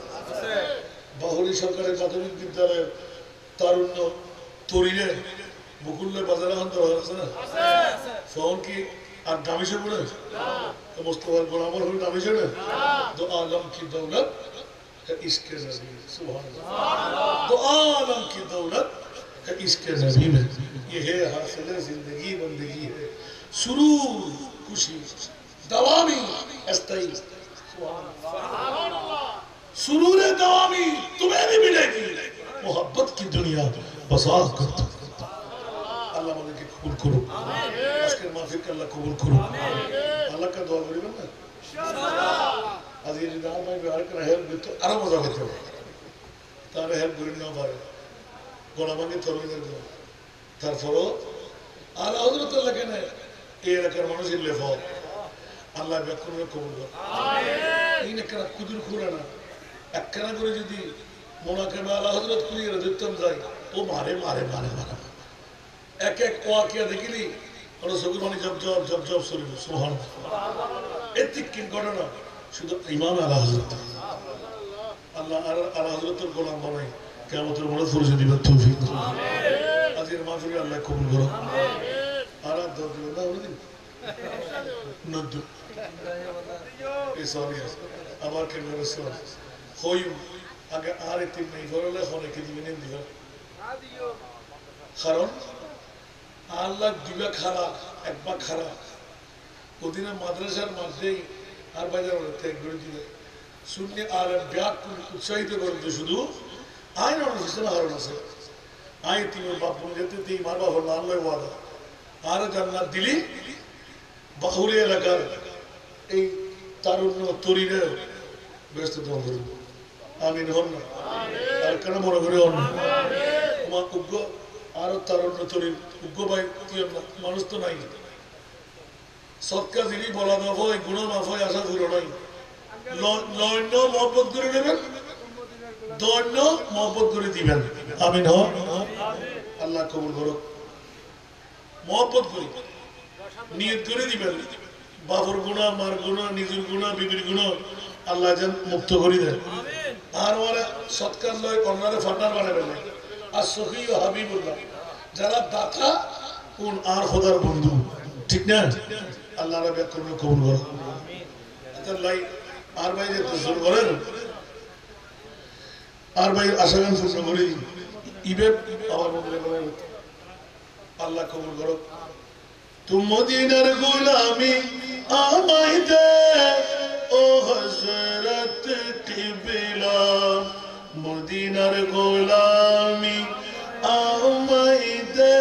বাহুলি সরকারের প্রাথমিক বিদ্যালয়ের তারুণ্য তরিলে বকুল্লে বাজারে হন দরকার আছে না ফোন কি আর দামিশে বলে মোস্তফার গোলামর হল দামিশে না দো আলম কি দৌলত है इसके नबी सुभान अल्लाह दो आलम की दौलत है इसके नबी में ये है हासिल जिंदगी बंदगी है सुरूर खुशी दवामी अस्थाई सुभान अल्लाह सुरूर दवामी तुम्हें भी मिलेगी मोहब्बत की दुनिया बसात करता अल्लाह मदद की कबूल करो आमीन आज के माफी का अल्लाह कबूल करो आमीन अल्लाह का दुआ करें ना इंशाअल्लाह आज ये दाम में बिहार का हेल्प भी तो आराम मजा करते हो तारे हेल्प बुरी ना बारे गोलामानी थोड़ी देर दो तार फरो आला उधर तो लगे ना ये रकर मनुष्य ले फाओ अल्लाह बेकुन में कबूल कर आमीन ये नकरा कुदर खुराना अक्करा करे जदी मोना के बाला हज़रत कुली रज़तम जाए ও মারে মারে মারে মারে এক এক ওয়াকিয়া দেখিলি ওরা চকুর মানে জব জব জব জব শুরু সোহান এতিক কিন ঘটনা শুধু ইমাম আলা হযরত আল্লাহ আলা হযরতের গোলাম বানাই কিয়ামতের মাঠে ফুরজে দিবেন তৌফিক আমিন আজকের মাহফিল আল্লাহ কবুল করুন আমিন আর দরজা না হলো দিন নদ্দু এই সরি আবার কেন রসুল হইম আগে আর তিন নেই করলে হনে কি দিবেন দিবা কারণ আল্লাহ দিবা খারাপ একবার খারাপ ওদিনে মাদ্রাসার মধ্যেই আর বাজার ত্যাগ করে দিবে শূন্য আর ব্যাগ উৎসাহিত করতে শুধু আইন অফিসে হারণ আছে আই তুমি বাপ যেতে তুই মার বাপ আল্লাহ ওয়াদা আর জান্নাত দিলি বাহুরি এলাকার এই তারুণ্য তরুণের ব্যস্ত তোমার করব আমিন হন না আর কেন মনে করে হন না তোমার উগ্র আরো তারুণ্য তরুণ উগ্র ভাই মানুষ তো নাই সৎকা যিনি বলা মাফ হয় গুণ মাফ হয় আশা ধুলো নাই লৈন্য মহব্বত করে নেবেন দৈন্য মহব্বত করে দিবেন আমিন হন আল্লাহ কবুল করুক মহব্বত করি নিয়ত করে দিবেন বাবুর গুণা মার গুণা নিজের গুণা বিবির গুণা আল্লাহ যেন মুক্ত করে দেন আর ওরা সৎকার লয় কন্যারে ফাটার বানাবেন আর সখী ও হাবিবুল্লাহ যারা দাতা কোন আর খোদার বন্ধু ঠিক না আল্লাহ রাব্বুল কবুল করুন আল্লাহ আর ভাই যে তসর করেন আর ভাই আশাগান পূর্ণ করে ইবে আমার মধ্যে আল্লাহ কবুল করুন তুম মদিনার গোলামি আমায় দে ও হযরত কিবলা মদিনার গোলামি আমায় দে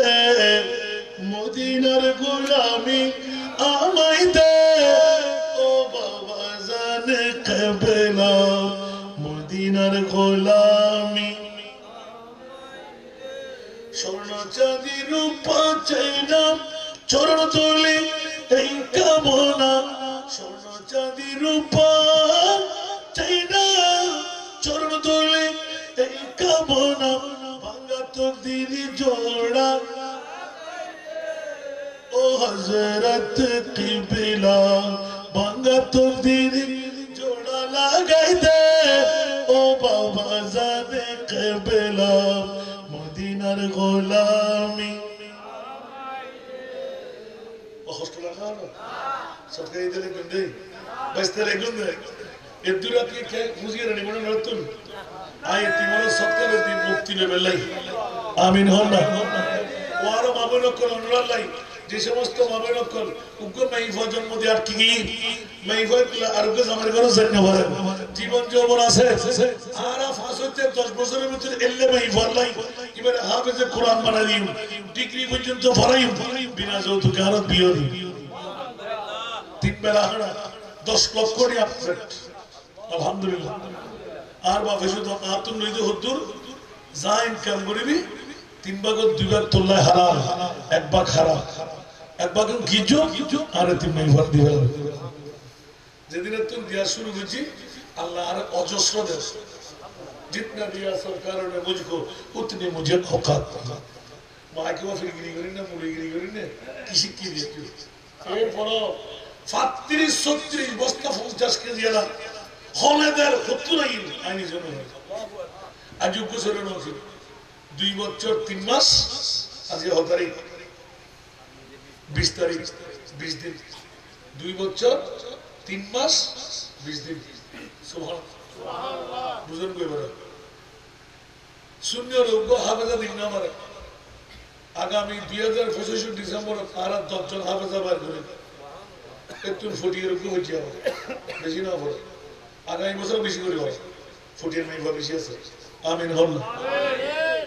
মদিনার গোলামি আমায় দে ও বাবা জান কিবলা মদিনার গোলামি স্বর্ণ চাঁদি রূপা চাই না চরণ তোলে এই কামনা স্বর্ণ চাঁদি রূপা চাই না চরণ তোলে এই কামনা ভাঙা তকদির জোড়া ও হযরত কিবলা ভাঙা তকদির জোড়া লাগাই দে ও বাবা জানে কিবলা মদিনার গোলামি সরকারি দিলে গন্ডে বাইস্তে রে গন্ডে এদুরা কি কে খুঁজিয়ে রে মনে নতুন আই তিমর সরকার দি মুক্তি নেবে লাই আমিন হন না ওয়ার মাবন কল অনুরালাই যে সমস্ত মাবন কল উগ্র মাইফা জন্ম দি আর কি মাইফা আর উগ্র আমার ঘর জন্য ভরে জীবন যৌবন আছে আর ফাঁস হচ্ছে 10 বছরের ভিতরে এল্লে মাইফা লাই এবারে হাফেজে কোরআন বানাই দিও ডিগ্রি পর্যন্ত ভরাই বিনা যৌতুকে আর বিয়ে দি তিন বেলা হাড়া 10 লক্ষ নি আপডেট আলহামদুলিল্লাহ আর বাপে শুধু আতুন নইতে হদ্দুর যা ইনকাম করিবি 3 ভাগের 2 ভাগ তোল্লায় হারাম 1 ভাগ হারাম 1 ভাগ গিজো আর 3 ভাগ দিবে যেদিন তুই দিয়া শুরু করছি আল্লাহ আর অজস্র দেশ जितना दिया सरकारों ने मुझको उतने मुझे औकात माँ की वो फिर गिरी ना मुड़ी गिरी ने किसी की दिया क्यों फिर पढ़ो 35-36 बस्ता 50 के दिया ना होने दर खुद नहीं आईनी जरूर आज जो कुछ रहे ना 2 বছর 3 মাস आज ये होता रही 20 तारीख 20 दिन 2 বছর 3 মাস 20 दिन सुभान বুঝুন কই বড় শূন্য রোগ হাফেজা দিন না মারে আগামী 2025 ডিসেম্বর আর 10 জন হাফেজা বার করে একটু ফুটিয়ে রোগ হচ্ছে বেশি না বড় আগামী বছর বেশি করে হবে ফুটিয়ে নাই বা বেশি আছে আমিন হল আমিন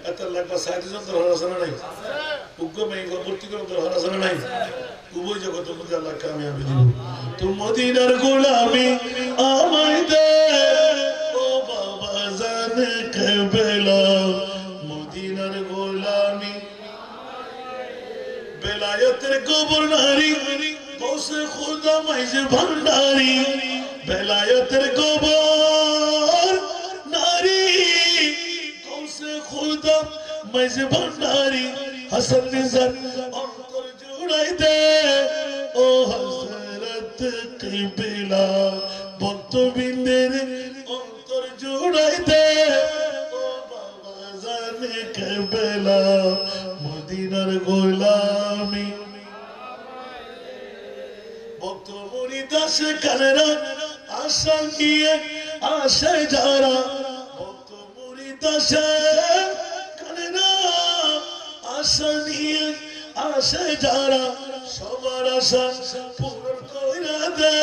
এত লাগবা 60 জন ধরা আছে না নাই উগ্র নাই বা ভর্তি করে ধরা আছে না নাই উভয় জগতের মধ্যে আল্লাহ কামিয়াবি দিন তো মদিনার গোলামি আমায় দে ও বাবা জানে কিবলা মদিনার গোলামি বেলায়েতের কবর নারী বসে খোদা মাইজে ভান্ডারি বেলায়েতের কবর নারী বসে খোদা মাঝে ভান্ডারি হাসান নিজার অন্তর জুড়াই দে ও হযরত কিবলা ভক্তবৃন্দের অন্তর জুড়াই দে ও বাবা জানে কিবলা মদিনার গোলামি ভক্ত মুরিদ আসে কানেরা আশা নিয়ে আসে যারা ভক্ত মুরিদ আসে কানেরা আশা নিয়ে আসে যারা সবার আশা পূরণ কইরা দে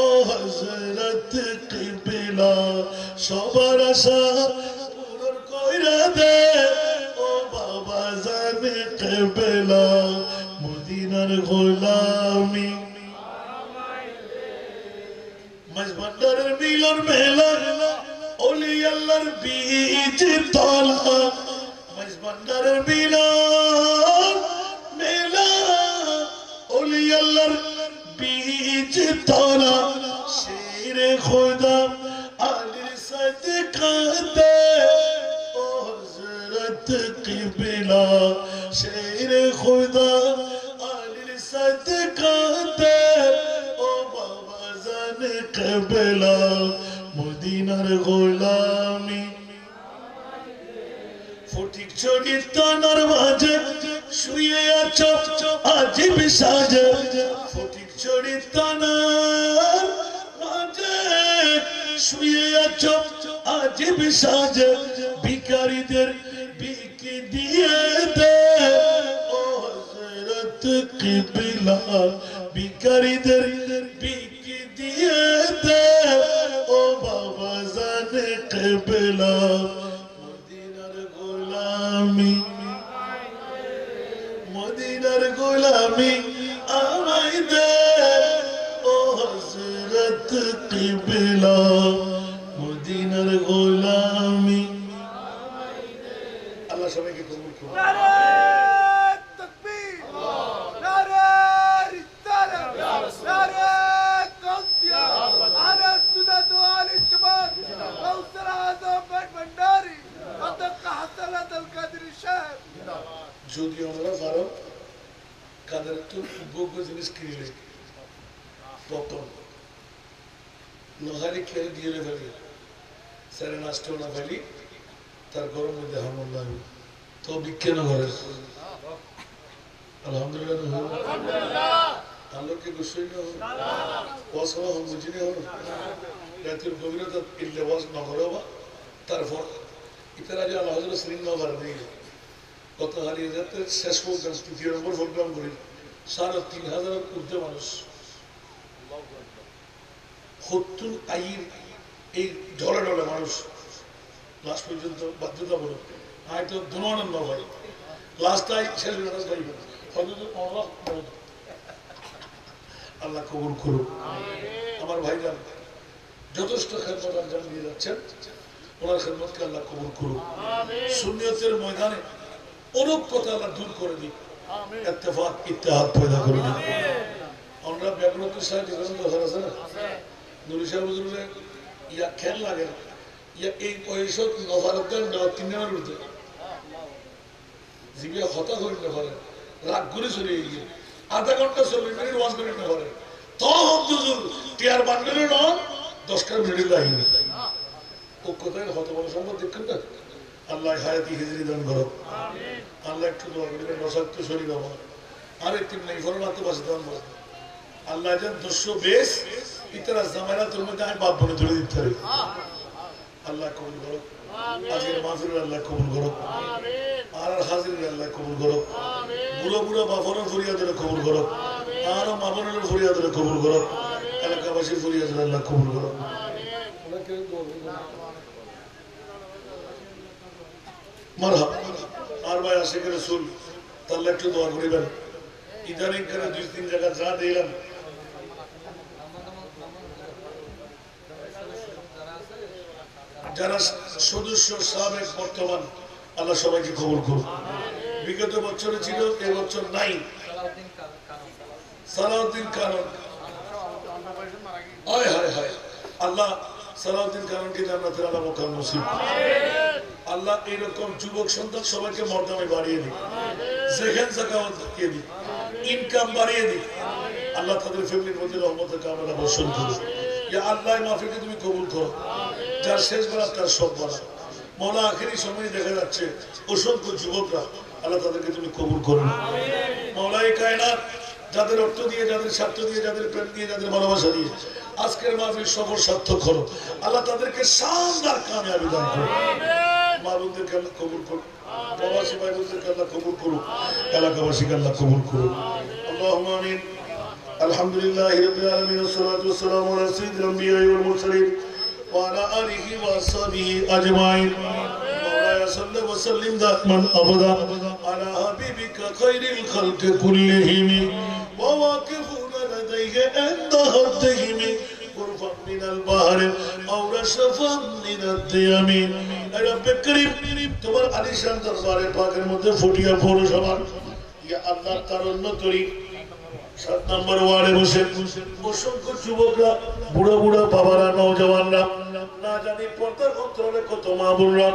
ও হযরত কিবলা সবার আশা পূরণ কইরা দে ও বাবা জানে কিবলা মদিনার গোলামি মাঝভান্ডারের মিলন মেলা ওলি আল্লাহর বীজ তলা মাঝভান্ডারের মিলন মেলা ওলি আল্লাহর বীজ তলা শেরে খোদা আলীর সাদকাতে ও হযরত কিবলা শেরে খোদা আলীর সাদকাতে কিবলা মদিনার গোলামি ফটিক ছড়ি তানার মাঝে শুয়ে আছো আজিব সাজে ফটিক ছড়ি তানার মাঝে শুয়ে আছো আজিব সাজে ভিখারিদের বিকি দিয়ে দে ও হযরত কিবলা ভিখারিদের বিকি দিয়ে দে ও বাবা জানে কিবলা মদিনার গোলামি মদিনার গোলামি আমায় দে ও হযরত কিবলা মদিনার গোলামি আল্লাহ সবাইকে কবুল করুন নারে তাকবীর নারে রিসালাত নারে কাউসিয়া আলা সুন্নাত ওয়াল ইজমাত কাউসার আযম ভান্ডারী আদক হাসানাত আল কাদের সাহেব যদি আমরা পারো কাদের তো যোগ্য জিনিস কিনলে প্রথম লোহারি খেলে দিয়ে ফেলি স্যারে নষ্ট না ফেলি তার গরম মধ্যে হামলা তো বিজ্ঞান ঘরে আলহামদুলিল্লাহ আলোকে গোসল ওয়াসওয়া হল বুঝিনি হল রাতের গভীরতা ইল্লে ওয়াজ না করে বা তারপর ইতারা যে আল্লাহ হযরত শ্রীন না বাড়া দিয়ে কত হারিয়ে যাতে শেষ পর্যন্ত তৃতীয় নম্বর প্রোগ্রাম করি ৩,৫০০ ঊর্ধ্বে মানুষ ৭০ আইর এই ঢলে ঢলে মানুষ লাস্ট পর্যন্ত বাধ্যতামূলক হয়তো ধর্মানন্দ হয় লাস্ট আই শেষ হয়তো আল্লাহ কবুল করুক আমার ভাইজান যথেষ্ট খেদমত আঞ্জাম দিয়ে যাচ্ছেন ওনার খেদমতকে আল্লাহ কবুল করুক সুন্নিয়তের ময়দানে অনেক কথা আল্লাহ দূর করে দিক ইত্তেফাক ইত্তেহাদ পয়দা করে দিক আমরা ব্যাকরণ সাহেব দরকার আছে না নুরি সাহেব হুজুরের ইয়া খেল লাগে না ইয়া এই পয়সা নফারতের তিন দিনের উঠতে জিবিয়া হতা করে না পারে রাগ করে চলে গিয়ে আধা ঘন্টা ৪০ মিনিট ওয়াজ করে না পারে তখন হুজুর টিয়ার বান্ডেলে না ১০ মিনিট লাগেনি ও কোথায় হত বড় সম্পদ দেখেন না আল্লাহ হায়াতি হিজরি দান করো আল্লাহ একটু দোয়া করবেন রসাক্ত শরীর আমার আর একটি নেই ফরমাতে বাসে দান করো আল্লাহ যেন ২০০ বেশ ইতারা জামাইরা তোর মধ্যে আমি বাপ বলে ধরে দিতে পারি আল্লাহ কবুল করো আজকের মাহফিল আল্লাহ কবুল করো আর হাজির আল্লাহ কবুল করো বুড়ো বুড়ো বাফরের ফরিয়াদের কবুল করো আর মামনের ফরিয়াদের কবুল করো এলাকাবাসীর ফরিয়াদের আল্লাহ কবুল করো মারহাবা আর ভাই আশিক রাসূল তাহলে একটু দোয়া করিবেন ইদানিং করে ২-৩ জায়গা যা দিলাম যারা সদস্য সাবেক বর্তমান আল্লাহ সবাইকে কবুল করুন বিগত বছরে ছিল এবছর নাই সালাউদ্দিন কারণ হায় হায় হায় আল্লাহ সালাউদ্দিন কারণকে জান্নাতের আলা মুকাম নসিব আল্লাহ এরকম যুবক সন্তান সবাইকে মর্যাদা বাড়িয়ে দিই, যেখান জাকাত বাড়িয়ে দিই, ইনকাম বাড়িয়ে দিই। আল্লাহ তাদের ফ্যামিলির মধ্যে রহমতের কামনা বর্ষণ করুন। ইয়া আল্লাহ মাহফিলকে তুমি কবুল করো, যার শেষ বেলা তার সব বেলা। মওলা আখেরি সময় দেখা যাচ্ছে অসংখ্য যুবকরা, আল্লাহ তাদেরকে তুমি কবুল করো। মওলা এই কায়নাত যাদের অর্থ দিয়ে, যাদের স্বার্থ দিয়ে, যাদের প্রেম দিয়ে, যাদের ভালোবাসা দিয়ে আজকের মাহফিল সফল সার্থক করো। আল্লাহ তাদেরকে শানদার কামিয়াবি দান করো। মা বোনদেরকে আল্লাহ কবুল করো, প্রবাসী ভাই বোনদেরকে আল্লাহ কবুল করো, এলাকাবাসীকে আল্লাহ কবুল করো। আল্লাহুম্মা আমিন। আলহামদুলিল্লাহি রাব্বিল আলামিন, ওয়াসসালাতু ওয়াসসালামু আলা সাইয়্যিদিল আমবিয়া ওয়াল মুরসালিন ওয়া আলা আলিহি ওয়া আসহাবিহি আজমাইন। মাওলানা সাল্লাল্লাহু ওয়া সাল্লিম দাইমান আবাদা আলা হাবিবিকা খায়রিল খালকি কুল্লিহিম ওয়া ওয়াকিফুনা লাদাইহি ইনদা হাদ্দিহিম غرفا من البحر او رشفا من الديم। رب كريم তোমার আলিশান দরবারে পাকের মধ্যে ফুটিয়া পৌরসভা ইয়া আল্লাহ তারুণ্য তরি 7 নম্বর ওয়ার্ডে বসে অসংখ্য যুবকরা, বুড়া বুড়া বাবারা, নওজওয়ানরা, না জানি পর্দার অন্তরালে কত মা বোনরা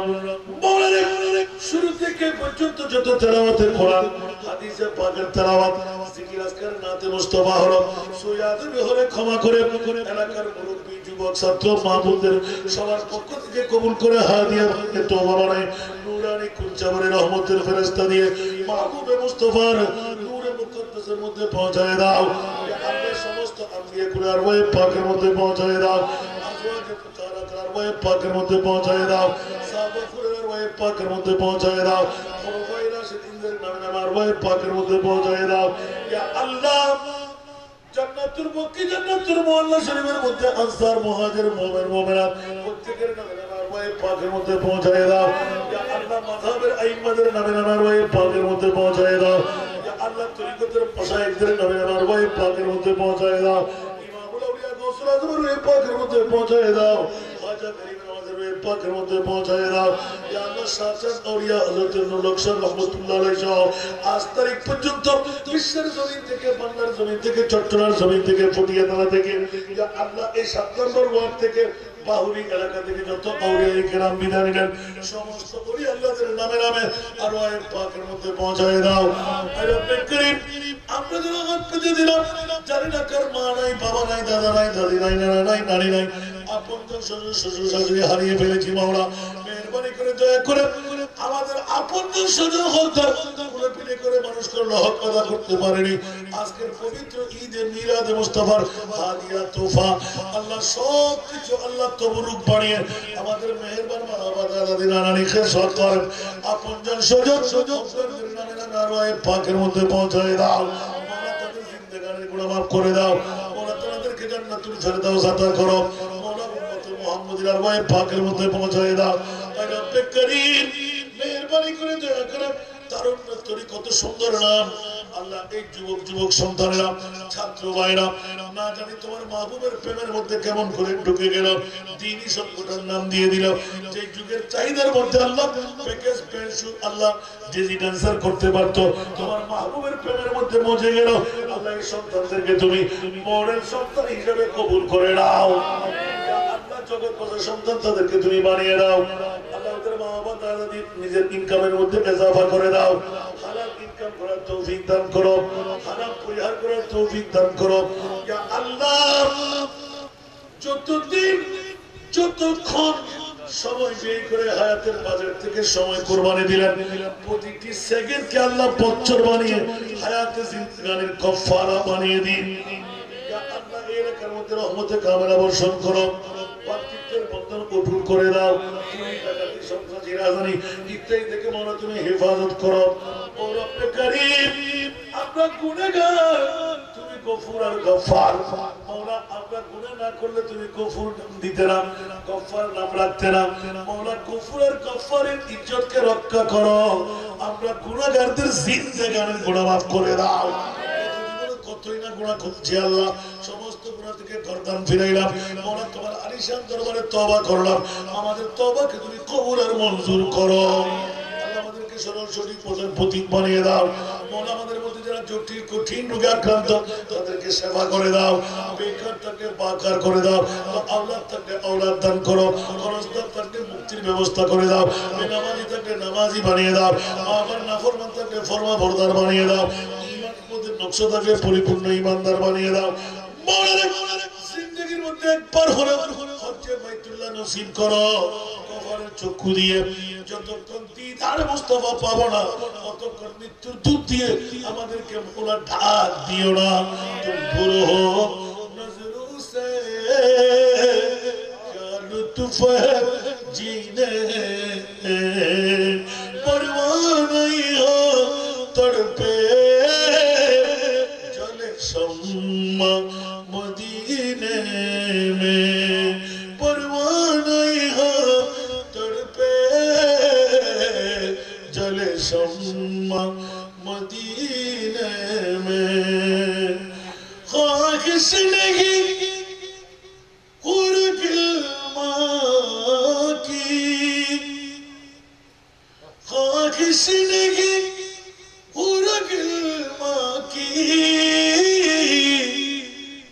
শুরু থেকে পর্যন্ত যত তেলাওয়াতের কোরআন, হাদিসে পাকের তেলাওয়াত, জিকির আজকার, নাতে মুস্তাফা হলো সুয়াদ বিহরে ক্ষমা করে এলাকার মুরব্বী, যুবক, ছাত্র, মা বোনদের সবার পক্ষ থেকে কবুল করে হাদিয়াকে তওবা বানায় নূরানি কুঞ্জাবরের রহমতের ফেরেশতা দিয়ে মাহবুবে মুস্তাফার নূরে মুকদ্দাসের মধ্যে পৌঁছায় দাও। আল্লাহ সমস্ত আম্বিয়া কুরার ওয়ে পাকের মধ্যে পৌঁছায় দাও, আজওয়াজে মুতাহারাকার ওয়ে পাকের মধ্যে পৌঁছায় দাও, সাহাবা কুরার ওয়ে পাকের মধ্যে পৌঁছায় দাও, খুলাফায়ে রাশিদিনদের নামে নামার ওয়ে পাকের মধ্যে পৌঁছায় দাও। ইয়া আল্লাহ জান্নাতুল বাকি, জান্নাতুল মুআল্লা শরীফের মধ্যে আনসার, মুহাজির, মুমিন, মুমিনাত প্রত্যেকের নামে নামার ওয়ে পাকের মধ্যে পৌঁছায় দাও। ইয়া আল্লাহ মাযহাবের আইম্মাদের নামে নামার ওয়ে পাকের মধ্যে পৌঁছায় দাও। আল্লাহ তরিকতের মাশায়েখদের নামে নামার ওয়ে পাকের মধ্যে পৌঁছায় দাও। ইমামুল আউলিয়া গৌসুল আজমের ওয়ে পাকের মধ্যে পৌঁছায় দাও। খাজা গরিব নওয়াজের ওয়ে পাকের মধ্যে পৌঁছায় দাও। ইয়া আল্লাহ শাহজাদ আউলিয়া হযরত নূর লক্ষণ রাহমাতুল্লাহ আলাইহি সহ আজ তারিখ পর্যন্ত বিশ্বের জমিন থেকে, বাংলার জমিন থেকে, চট্টগ্রাম জমিন থেকে, ফটিয়াতলা থেকে, ইয়া আল্লাহ এই 7 নম্বর ওয়ার্ড থেকে, বাহুরি এলাকা থেকে যত আউলিয়া কেরাম বিদায় নিলেন সমস্ত ওলি আল্লাহদের নামে নামে আর ওয়ে পাকের মধ্যে পৌঁছায় দাও। রব্বে করিম আমরা যারা হাত পেতে দিলাম, জানি না কার মা নাই, বাবা নাই, দাদা নাই, দাদি নাই, নানা নাই, নানি নাই, আপনজন শ্বশুর, শ্বশুর শাশুড়ি হারিয়ে ফেলেছি। মাওলা মেহেরবানি করে দয়া করে আমাদের আপনজন শ্বশুর হকদার কুলে পিলে করে মানুষ করলো, হক আদা করতে পারেনি। আজকের পবিত্র ঈদে মিলাদে মুস্তাফার হাদিয়া তোফা আল্লাহ সব কিছু আল্লাহ তবরুক বানিয়ে আমাদের মেহেরবান বাবা দাদি নানানি খেসারত করেন। আপনজন শ্বশুর শ্বশুরদের নামে নানার ওয়ে পাকের মধ্যে পৌঁছায় দাও। মাওলা তাদের জিন্দেগানির গুনাহ মাফ করে দাও। মাওলা তাদেরকে জান্নাতুল ফেরদাউস আতা করো। মাওলা উম্মতে মুহাম্মাদির ওয়ে পাকের মধ্যে পৌঁছায় দাও। রব্বে করিম মেহেরবানি করে দয়া করে তারুণ্য তরি কত সুন্দর নাম আল্লাহ, এই যুবক যুবক সন্তানেরা, ছাত্র ভাইরা না জানি তোমার মাহবুবের প্রেমের মধ্যে কেমন করে ঢুকে গেল, দ্বীনি সভ্যতার নাম দিয়ে দিল। যে যুগের চাহিদার মধ্যে আল্লাহ প্যাকেজ পেন্সু আল্লাহ ডিজিটাল করতে পারতো, তোমার মাহবুবের প্রেমের মধ্যে মজে গেল। আল্লাহ এই সন্তানদেরকে তুমি মডেল সন্তান হিসেবে কবুল করে নাও। আল্লাহ জগৎ বসে সন্তান তাদেরকে তুমি বানিয়ে দাও। আল্লাহ ওদের মা বাবা দাদা নিজের ইনকামের মধ্যে ইজাফা করে দাও। হালাল ইনকাম করার তৌফিক দান করো, হারাম পরিহার করার তৌফিক দান করো। ইয়া আল্লাহ যতদিন যতক্ষণ সময় ব্যয় করে হায়াতের বাজার থেকে সময় কোরবানি দিলেন, প্রতিটি সেকেন্ডকে আল্লাহ বছর বানিয়ে হায়াতে জিন্দেগানির কাফারা বানিয়ে দিন। ইয়া আল্লাহ এই এলাকার মধ্যে রহমতের কামনা বর্ষণ করো, পার্থিবের বন্ধন কঠোর করে দাও। চুরি ডাকাতি সন্ত্রাসী রাজধানী ইত্যাদি থেকে মনে তুমি হেফাজত করো। ও রব্বে কারীম আমরা গুনাহগার, তুমি গফুর আর গফফার। মাওলা আমরা গুনাহ না করলে তুমি গফুর নাম দিতে না, গফফার নাম রাখতে না। মাওলা গফুর আর গফফারের ইজ্জতকে রক্ষা করো। আমরা গুনাহগারদের জিন্দেগানির গুনাহ মাফ করে দাও। কতই না গুনাহ করছি আল্লাহ, সমস্ত গুনাহ থেকে গর্দান ফিরাইলাম। মাওলা তোমার আলিশান দরবারে তওবা করলাম, আমাদের তওবাকে তুমি কবুল আর মঞ্জুর করো। আল্লাহ আমাদেরকে তাদেরকে সরল সঠিক পথের প্রতীক বানিয়ে দাও মৌলা আমাদের মধ্যে যারা জটিল কঠিন রোগে আক্রান্ত তাদেরকে সেবা করে দাও বেকার থাকলে বাকার করে দাও আওলাদ থাকলে আওলাদ দান করো খরচদার থাকলে মুক্তির ব্যবস্থা করে দাও বেনামাজি থাকলে নামাজি বানিয়ে দাও আমার নাফরমান থাকলে ফরমা বরদার বানিয়ে দাও ঈমানের মধ্যে নকশা থাকলে পরিপূর্ণ ঈমানদার বানিয়ে দাও জিন্দেগির মধ্যে একবার হলে হজ্জে বাইতুল্লাহ নসিব করো কবরের চক্ষু দিয়ে যতক্ষণ দিদার মুস্তাফা পাবো না ততক্ষণ মৃত্যুর দুধ দিয়ে আমাদেরকে মোলা ঢাক দিও না তুম পুরো হো নজরু সে क्या लुत्फ है जीने परवाना ही हो तड़पे जले शम्मा मदीने में परवाना ही हो तड़पे जले शम्मा मदीने में ख्वाहिश नहीं ख्वाहिश नहीं उर्गिल माँ की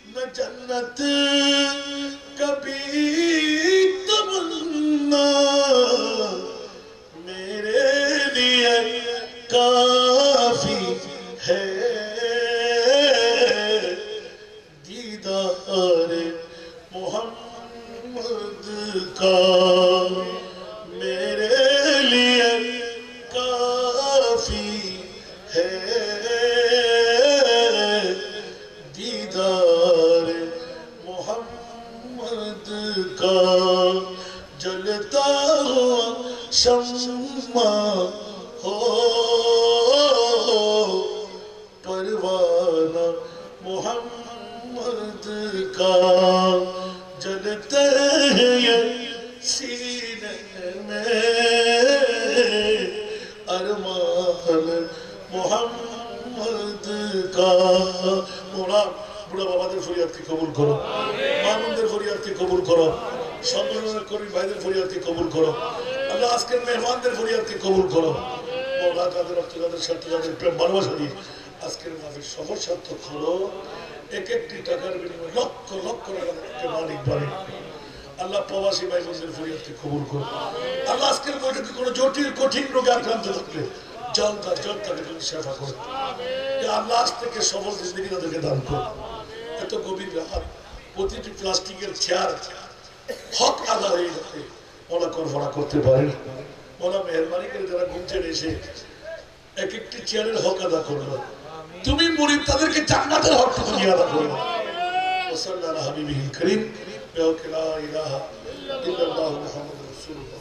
न जन्नत कभी तमन्ना मेरे लिए काफी है दीदार मोहम्मद का मेरे लिए काफी है दीदार मोहम्मद का जलता हुआ शम्मा हो परवाना मोहम्मद का जलते हैं सीने में अरमान मोहम्मद का मोला बुढ़ा बाबाদের ফরিয়াদকে কবুল করো মামুনদের ফরিয়াদকে কবুল করো সম্মানের করিম ভাইদের ফরিয়াদকে কবুল করো আল্লাহ আজকের মেহমানদের ফরিয়াদকে কবুল করো মোলা তাদের রক্তদাদের সাথে তাদের প্রেম ভালোবাসা দিয়ে আজকের মাহফিল সফল সার্থক হলো এক একটি টাকার বিনিময়ে লক্ষ লক্ষ টাকা মালিক বাড়ি আল্লাহ প্রবাসী ভাই বোনদের ফরিয়াদকে কবুল করো আল্লাহ আজকের বৈঠকে কোনো জটিল কঠিন রোগে আক্রান্ত থাকলে জল তাকে তুমি সেবা করো আল্লাহ আজ থেকে সফল জিন্দগি তাদেরকে দান করো এত গভীর রাত প্রতিটি প্লাস্টিকের চেয়ার হক আদা হয়ে যাবে মোলা করফড়া করতে পারেন মোলা মেহরবানি করে যারা ঘুম ছেড়ে এসে এক একটি চেয়ারের হক আদা করলো তুমি মুরিদ তাদেরকে জান্নাতের হক তুমি আদা করো ওয়া সাল্লাল্লাহু হাবিবিল করিম لا إله إلا الله محمد رسول الله